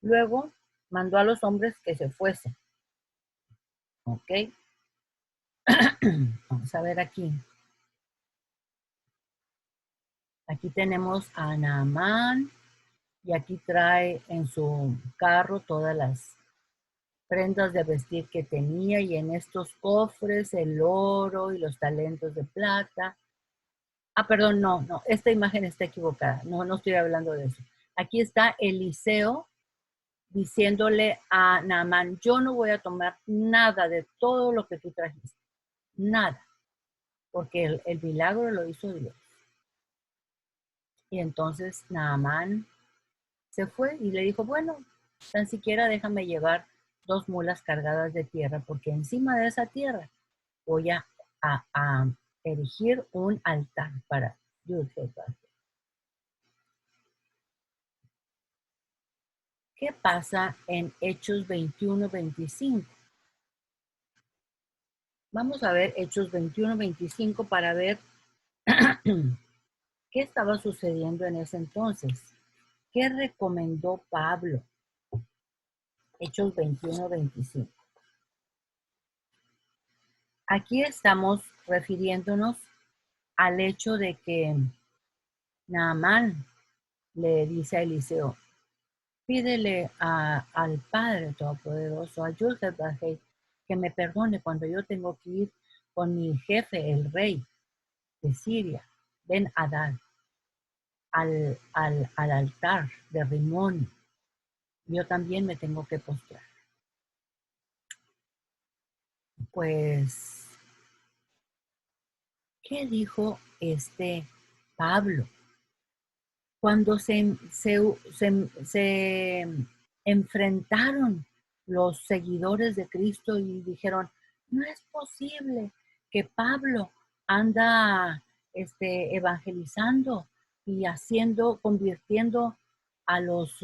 Luego mandó a los hombres que se fuesen. ¿Ok? Vamos a ver aquí. Aquí tenemos a Naamán y aquí trae en su carro todas las prendas de vestir que tenía y en estos cofres el oro y los talentos de plata. Ah, perdón, no, esta imagen está equivocada. No estoy hablando de eso. Aquí está Eliseo diciéndole a Naamán, yo no voy a tomar nada de todo lo que tú trajiste. Nada. Porque el milagro lo hizo Dios. Y entonces Naamán se fue y le dijo, bueno, tan siquiera déjame llevar 2 mulas cargadas de tierra, porque encima de esa tierra voy a erigir un altar para Dios. ¿Qué pasa en Hechos 21-25? Vamos a ver Hechos 21-25 para ver qué estaba sucediendo en ese entonces. ¿Qué recomendó Pablo? Hechos 21-25. Aquí estamos refiriéndonos al hecho de que Naamán le dice a Eliseo, pídele al Padre Todopoderoso, a Joseph Bajei, que me perdone cuando yo tengo que ir con mi jefe, el rey de Siria, Ben Hadad, al altar de Rimón. Yo también me tengo que postrar. Pues, ¿qué dijo este Pablo? Cuando se enfrentaron los seguidores de Cristo y dijeron, no es posible que Pablo anda evangelizando y convirtiendo a los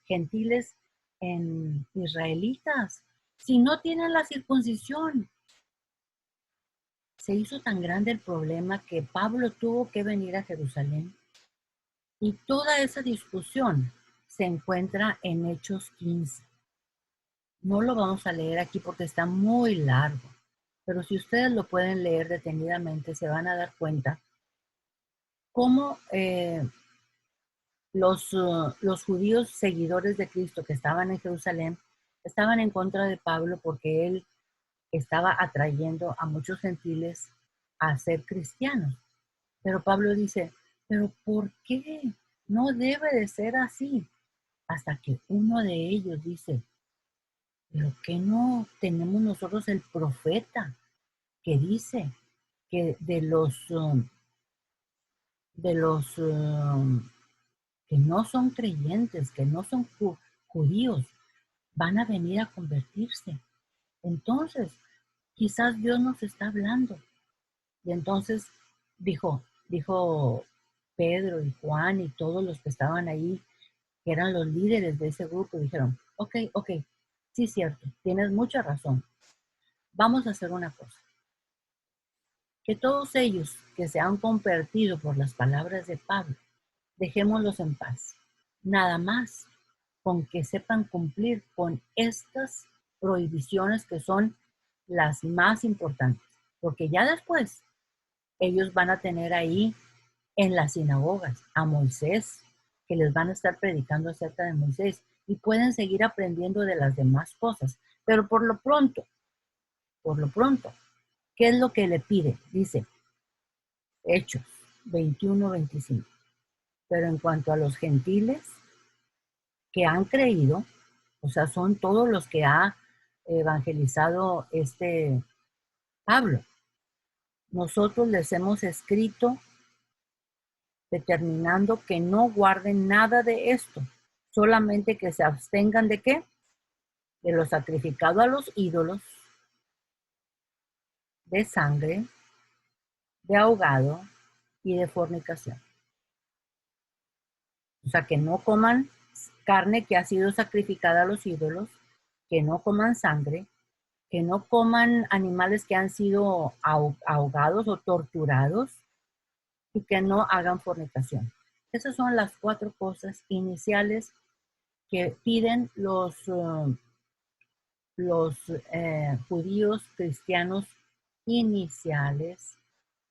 gentiles en israelitas, si no tienen la circuncisión. Se hizo tan grande el problema que Pablo tuvo que venir a Jerusalén. Y toda esa discusión se encuentra en Hechos 15. No lo vamos a leer aquí porque está muy largo, pero si ustedes lo pueden leer detenidamente, se van a dar cuenta cómo los judíos seguidores de Cristo que estaban en Jerusalén estaban en contra de Pablo porque él estaba atrayendo a muchos gentiles a ser cristianos. Pero Pablo dice, ¿pero por qué? No debe de ser así. Hasta que uno de ellos dice, ¿pero qué no tenemos nosotros el profeta que dice que de los que no son creyentes, que no son judíos, van a venir a convertirse? Entonces, quizás Dios nos está hablando. Y entonces dijo Pedro y Juan y todos los que estaban ahí, que eran los líderes de ese grupo, dijeron, ok, sí, cierto, tienes mucha razón. Vamos a hacer una cosa. Que todos ellos que se han convertido por las palabras de Pablo, dejémoslos en paz. Nada más. con que sepan cumplir con estas prohibiciones que son las más importantes, porque ya después ellos van a tener ahí en las sinagogas a Moisés, que les van a estar predicando acerca de Moisés y pueden seguir aprendiendo de las demás cosas, pero por lo pronto, ¿qué es lo que le pide? Dice Hechos 21-25. Pero en cuanto a los gentiles que han creído, o sea, son todos los que ha evangelizado este Pablo. Nosotros les hemos escrito determinando que no guarden nada de esto, solamente que se abstengan de qué? De lo sacrificado a los ídolos, de sangre, de ahogado y de fornicación. O sea, que no coman carne que ha sido sacrificada a los ídolos, que no coman sangre, que no coman animales que han sido ahogados o torturados y que no hagan fornicación. Esas son las 4 cosas iniciales que piden los judíos cristianos iniciales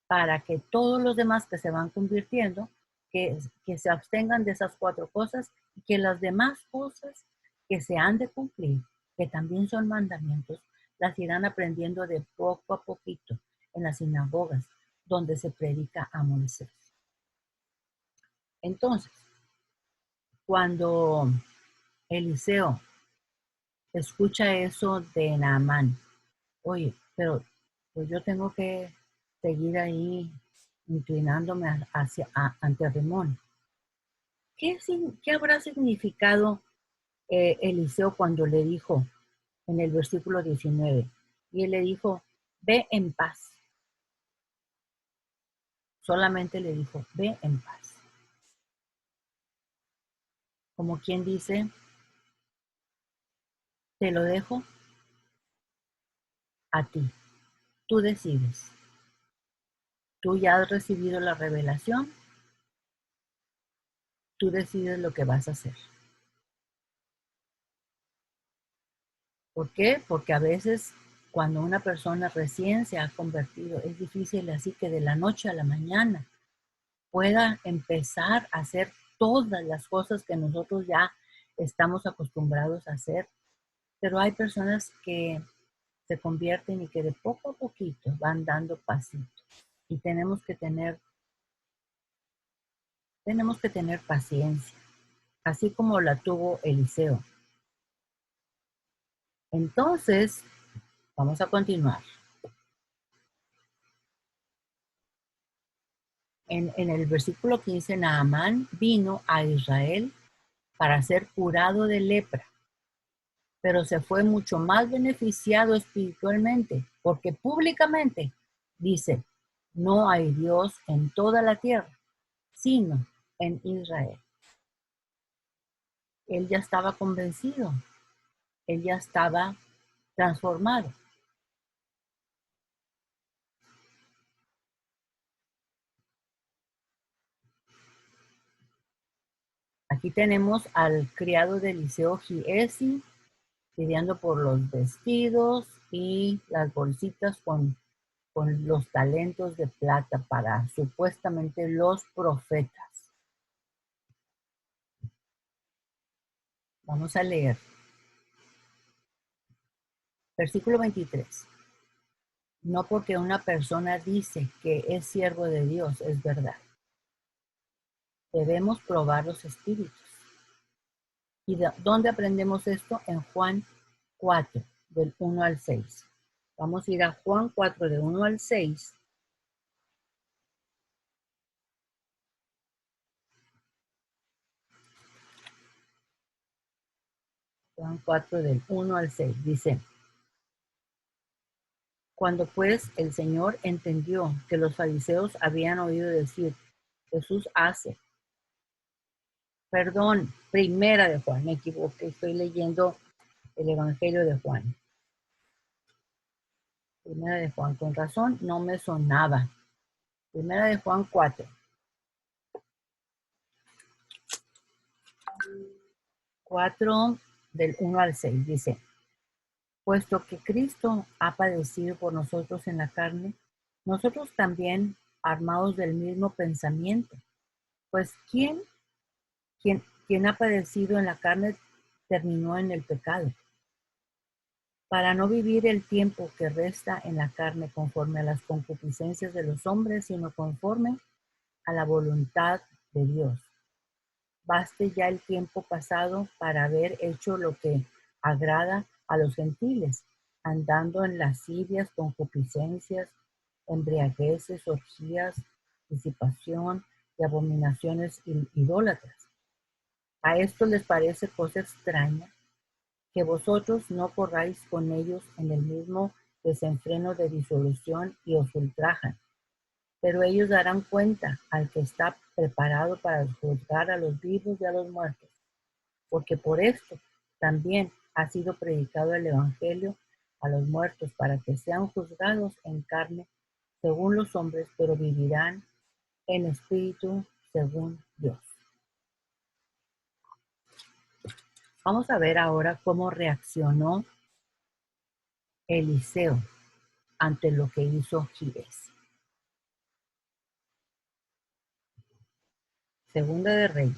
para que todos los demás que se van convirtiendo, que se abstengan de esas 4 cosas y que las demás cosas que se han de cumplir, que también son mandamientos, las irán aprendiendo de poco a poquito en las sinagogas donde se predica a Moisés. Entonces, cuando Eliseo escucha eso de Naamán, oye, pero pues yo tengo que seguir ahí inclinándome ante Rimón. ¿Qué habrá significado Eliseo cuando le dijo en el versículo 19? Y él le dijo, ve en paz. Solamente le dijo, ve en paz. Como quien dice, te lo dejo a ti. Tú decides. Tú ya has recibido la revelación. Tú decides lo que vas a hacer. ¿Por qué? Porque a veces cuando una persona recién se ha convertido, es difícil así que de la noche a la mañana pueda empezar a hacer todas las cosas que nosotros ya estamos acostumbrados a hacer. Pero hay personas que se convierten y que de poco a poquito van dando pasitos. Y tenemos que tener paciencia, así como la tuvo Eliseo. Entonces, vamos a continuar. En el versículo 15, Naamán vino a Israel para ser curado de lepra, pero se fue mucho más beneficiado espiritualmente, porque públicamente dice, no hay Dios en toda la tierra, sino en Israel. Él ya estaba convencido, él ya estaba transformado. Aquí tenemos al criado de Eliseo Giesi pidiendo por los vestidos y las bolsitas con los talentos de plata para supuestamente los profetas. Vamos a leer. Versículo 23. No porque una persona dice que es siervo de Dios, es verdad. Debemos probar los espíritus. ¿Y dónde aprendemos esto? En Juan 4, del 1 al 6. Vamos a ir a Juan 4, del 1 al 6. Juan 4, del 1 al 6. Dice, cuando pues el Señor entendió que los fariseos habían oído decir, Jesús hace. Perdón, primera de Juan, me equivoqué, estoy leyendo el Evangelio de Juan. Primera de Juan, con razón, no me sonaba. Primera de Juan 4. 4 del 1 al 6 dice, puesto que Cristo ha padecido por nosotros en la carne, nosotros también armados del mismo pensamiento. Pues quien ha padecido en la carne terminó en el pecado, para no vivir el tiempo que resta en la carne conforme a las concupiscencias de los hombres, sino conforme a la voluntad de Dios. Baste ya el tiempo pasado para haber hecho lo que agrada a los gentiles, andando en lascivias, concupiscencias, embriagueces, orgías, disipación y abominaciones idólatras. A esto les parece cosa extraña que vosotros no corráis con ellos en el mismo desenfreno de disolución y os ultrajan. Pero ellos darán cuenta al que está preparado para juzgar a los vivos y a los muertos, porque por esto también ha sido predicado el Evangelio a los muertos, para que sean juzgados en carne según los hombres, pero vivirán en espíritu según Dios. Vamos a ver ahora cómo reaccionó Eliseo ante lo que hizo Giezi. Segunda de Reyes,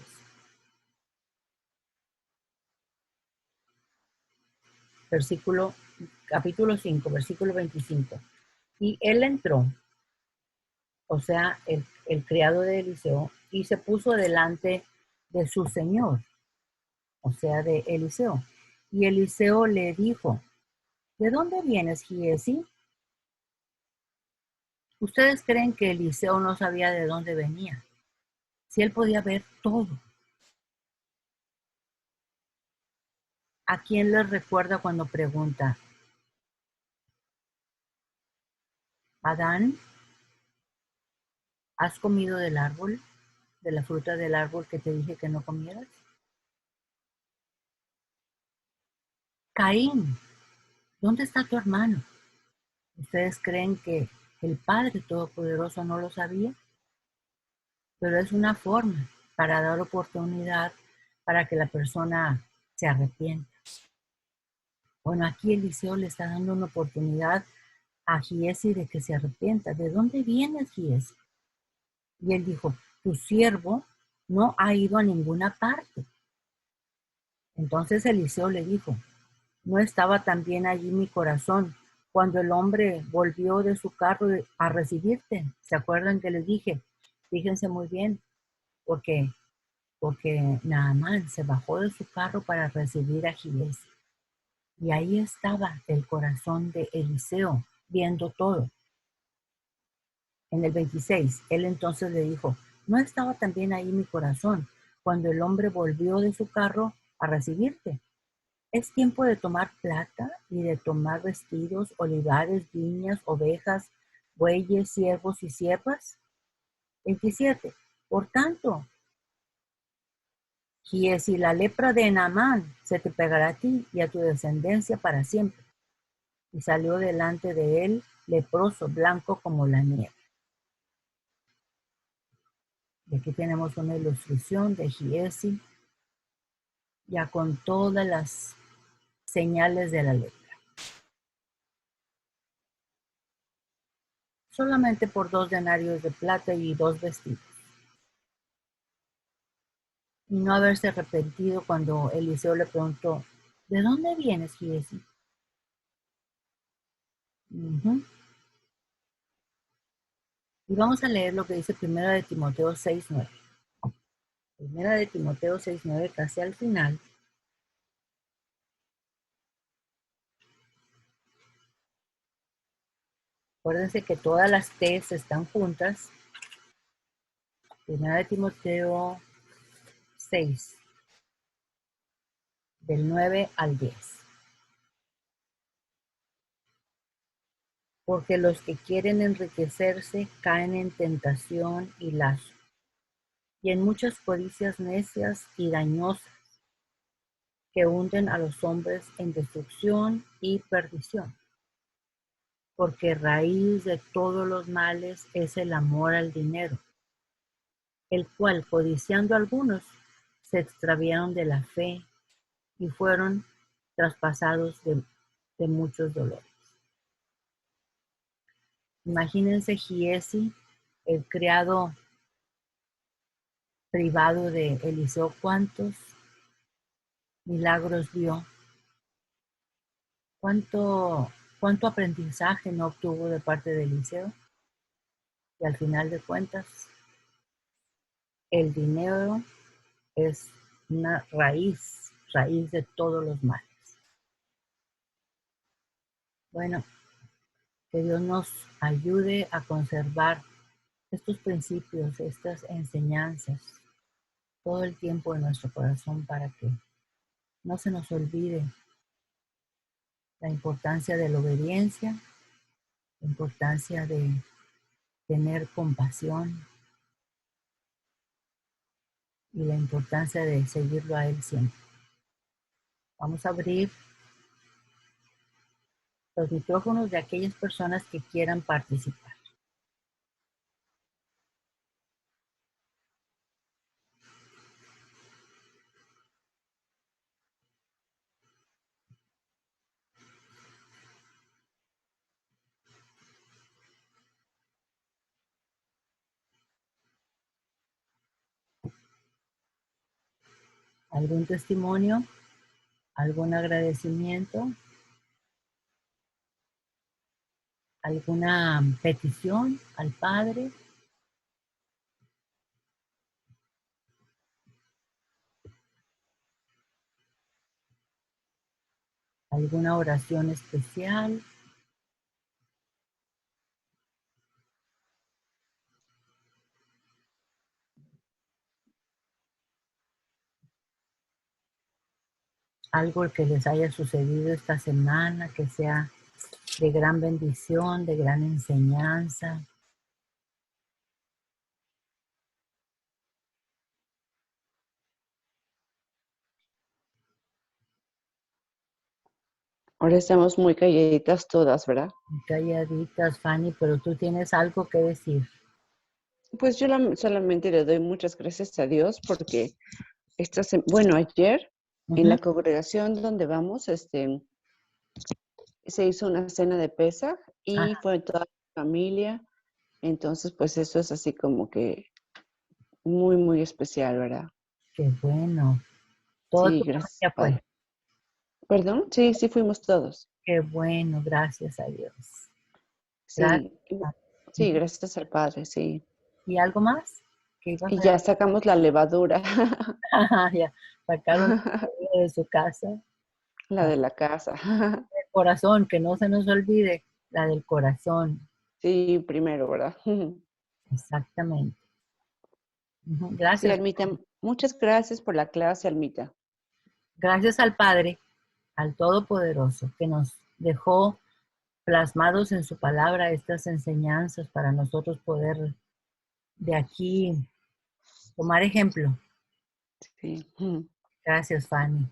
capítulo 5, versículo 25. Y él entró, o sea, el criado de Eliseo, y se puso delante de su señor, o sea, de Eliseo. Y Eliseo le dijo, ¿de dónde vienes, Giezi? ¿Ustedes creen que Eliseo no sabía de dónde venía? Si él podía ver todo. ¿A quién les recuerda cuando pregunta, Adán, ¿has comido del árbol, de la fruta del árbol que te dije que no comieras? Caín, ¿dónde está tu hermano? ¿Ustedes creen que el Padre Todopoderoso no lo sabía? Pero es una forma para dar oportunidad para que la persona se arrepienta. Bueno, aquí Eliseo le está dando una oportunidad a Giezi de que se arrepienta. ¿De dónde vienes, Giezi? Y él dijo, tu siervo no ha ido a ninguna parte. Entonces Eliseo le dijo, ¿no estaba también allí mi corazón cuando el hombre volvió de su carro a recibirte? ¿Se acuerdan que les dije? Fíjense muy bien, porque Naamán se bajó de su carro para recibir a Giezi. Y ahí estaba el corazón de Eliseo, viendo todo. En el 26, él entonces le dijo, ¿no estaba también ahí mi corazón cuando el hombre volvió de su carro a recibirte? Es tiempo de tomar plata y de tomar vestidos, olivares, viñas, ovejas, bueyes, siervos y siervas. 27. Por tanto, si la lepra de Naamán se te pegará a ti y a tu descendencia para siempre. Y salió delante de él leproso, blanco como la nieve. Y aquí tenemos una ilustración de Giezi, ya con todas las señales de la lepra. Solamente por 2 denarios de plata y 2 vestidos. Y no haberse arrepentido cuando Eliseo le preguntó, ¿de dónde vienes, Giezi? Y vamos a leer lo que dice Primera de Timoteo 6:9. Primera de Timoteo 6:9, casi al final. Acuérdense que todas las T's están juntas. Primera de Timoteo 6, del 9 al 10. Porque los que quieren enriquecerse caen en tentación y lazo, y en muchas codicias necias y dañosas, que hunden a los hombres en destrucción y perdición. Porque raíz de todos los males es el amor al dinero, el cual, codiciando algunos, se extraviaron de la fe y fueron traspasados de muchos dolores. Imagínense Giesi, el criado privado de Eliseo, cuántos milagros vio, cuánto aprendizaje no obtuvo de parte de Eliseo, y al final de cuentas, el dinero es una raíz de todos los males. Bueno, que Dios nos ayude a conservar estos principios, estas enseñanzas, todo el tiempo en nuestro corazón para que no se nos olvide la importancia de la obediencia, la importancia de tener compasión y la importancia de seguirlo a Él siempre. Vamos a abrir los micrófonos de aquellas personas que quieran participar. ¿Algún testimonio? ¿Algún agradecimiento? ¿Alguna petición al Padre? ¿Alguna oración especial? Algo que les haya sucedido esta semana, que sea de gran bendición, de gran enseñanza. Ahora estamos muy calladitas todas, ¿verdad? Calladitas, Fanny, pero tú tienes algo que decir. Pues yo solamente le doy muchas gracias a Dios porque ayer en la congregación donde vamos, se hizo una cena de Pesaj y fue toda la familia. Entonces, pues eso es así como que muy, muy especial, ¿verdad? Qué bueno. Toda Sí, tu gracias, familia fue. Padre. ¿Perdón? Sí, sí fuimos todos. Qué bueno, gracias a Dios. Gracias. Sí, sí, gracias al Padre, sí. ¿Y algo más? ¿Qué ibas Y a ya decir? sacamos la levadura, Ya, sacaron de su casa. la de la casa. El corazón, que no se nos olvide, la del corazón. Sí, primero, ¿verdad? Exactamente. Sí, Gracias. Almita, muchas gracias por la clase, Almita. Gracias al Padre, al Todopoderoso, que nos dejó plasmados en su palabra estas enseñanzas para nosotros poder de aquí tomar ejemplo. Sí. Gracias, Fanny.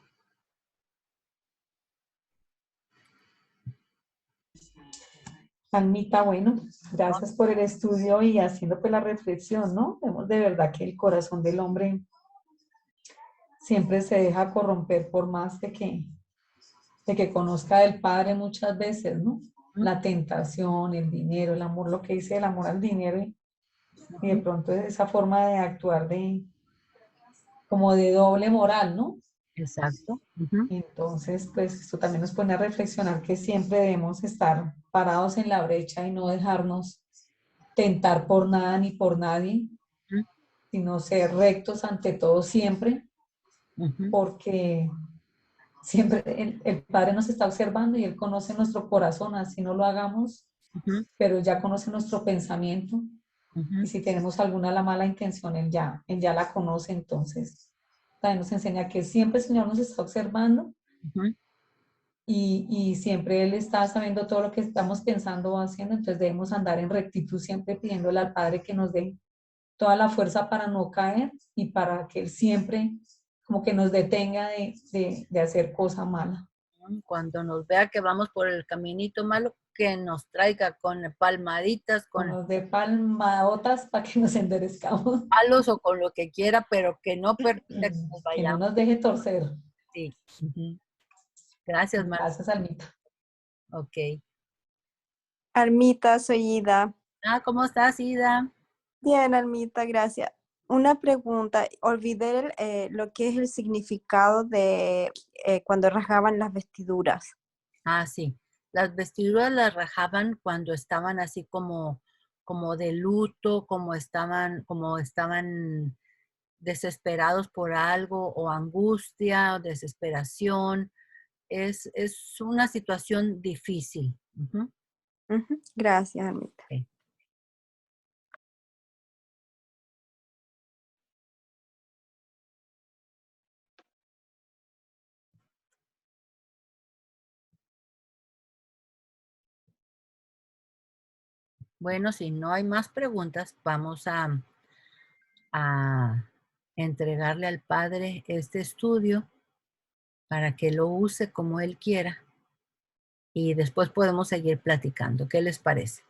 Almita, bueno, gracias por el estudio y haciendo pues la reflexión, ¿no? Vemos de verdad que el corazón del hombre siempre se deja corromper por más de que conozca del Padre muchas veces, ¿no? La tentación, el dinero, el amor, lo que dice el amor al dinero y de pronto esa forma de actuar como de doble moral, ¿no? Exacto. Entonces, pues esto también nos pone a reflexionar que siempre debemos estar parados en la brecha y no dejarnos tentar por nada ni por nadie, sino ser rectos ante todo siempre, porque siempre el Padre nos está observando y Él conoce nuestro corazón, así no lo hagamos, pero ya conoce nuestro pensamiento y si tenemos alguna la mala intención, él ya la conoce, entonces también nos enseña que siempre el Señor nos está observando y siempre Él está sabiendo todo lo que estamos pensando o haciendo, entonces debemos andar en rectitud siempre pidiéndole al Padre que nos dé toda la fuerza para no caer y para que Él siempre como que nos detenga de hacer cosa mala. Cuando nos vea que vamos por el caminito malo, que nos traiga con palmaditas, Con con nos dé palmadotas para que nos enderezcamos. palos o con lo que quiera, pero que no permita que nos Que no vayamos. nos deje torcer. Sí. Ujú. Gracias, Mar. Gracias, Almita. Ok. Almita, soy Ida. Ah, ¿cómo estás, Ida? Bien, Almita, gracias. Una pregunta, olvidé lo que es el significado de cuando rasgaban las vestiduras. Ah, sí. Las vestiduras las rajaban cuando estaban así como de luto, como estaban desesperados por algo, o angustia, o desesperación. Es una situación difícil. Ujú. Ujú, gracias, Almita. Ok. Bueno, si no hay más preguntas, vamos a entregarle al Padre este estudio para que lo use como Él quiera y después podemos seguir platicando. ¿Qué les parece?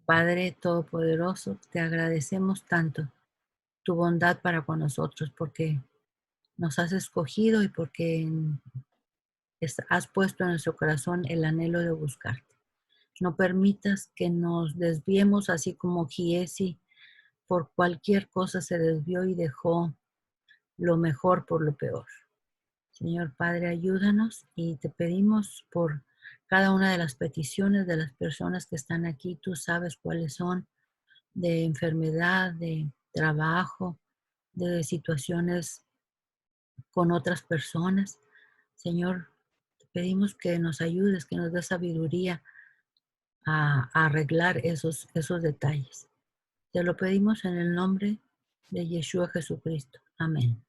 Padre Todopoderoso, te agradecemos tanto tu bondad para con nosotros porque nos has escogido y porque has puesto en nuestro corazón el anhelo de buscarte. No permitas que nos desviemos así como Giesi por cualquier cosa se desvió y dejó lo mejor por lo peor. Señor Padre, ayúdanos y te pedimos por cada una de las peticiones de las personas que están aquí. Tú sabes cuáles son, de enfermedad, de trabajo, de situaciones con otras personas. Señor, te pedimos que nos ayudes, que nos des sabiduría a arreglar esos detalles. Te lo pedimos en el nombre de Yeshua Jesucristo. Amén.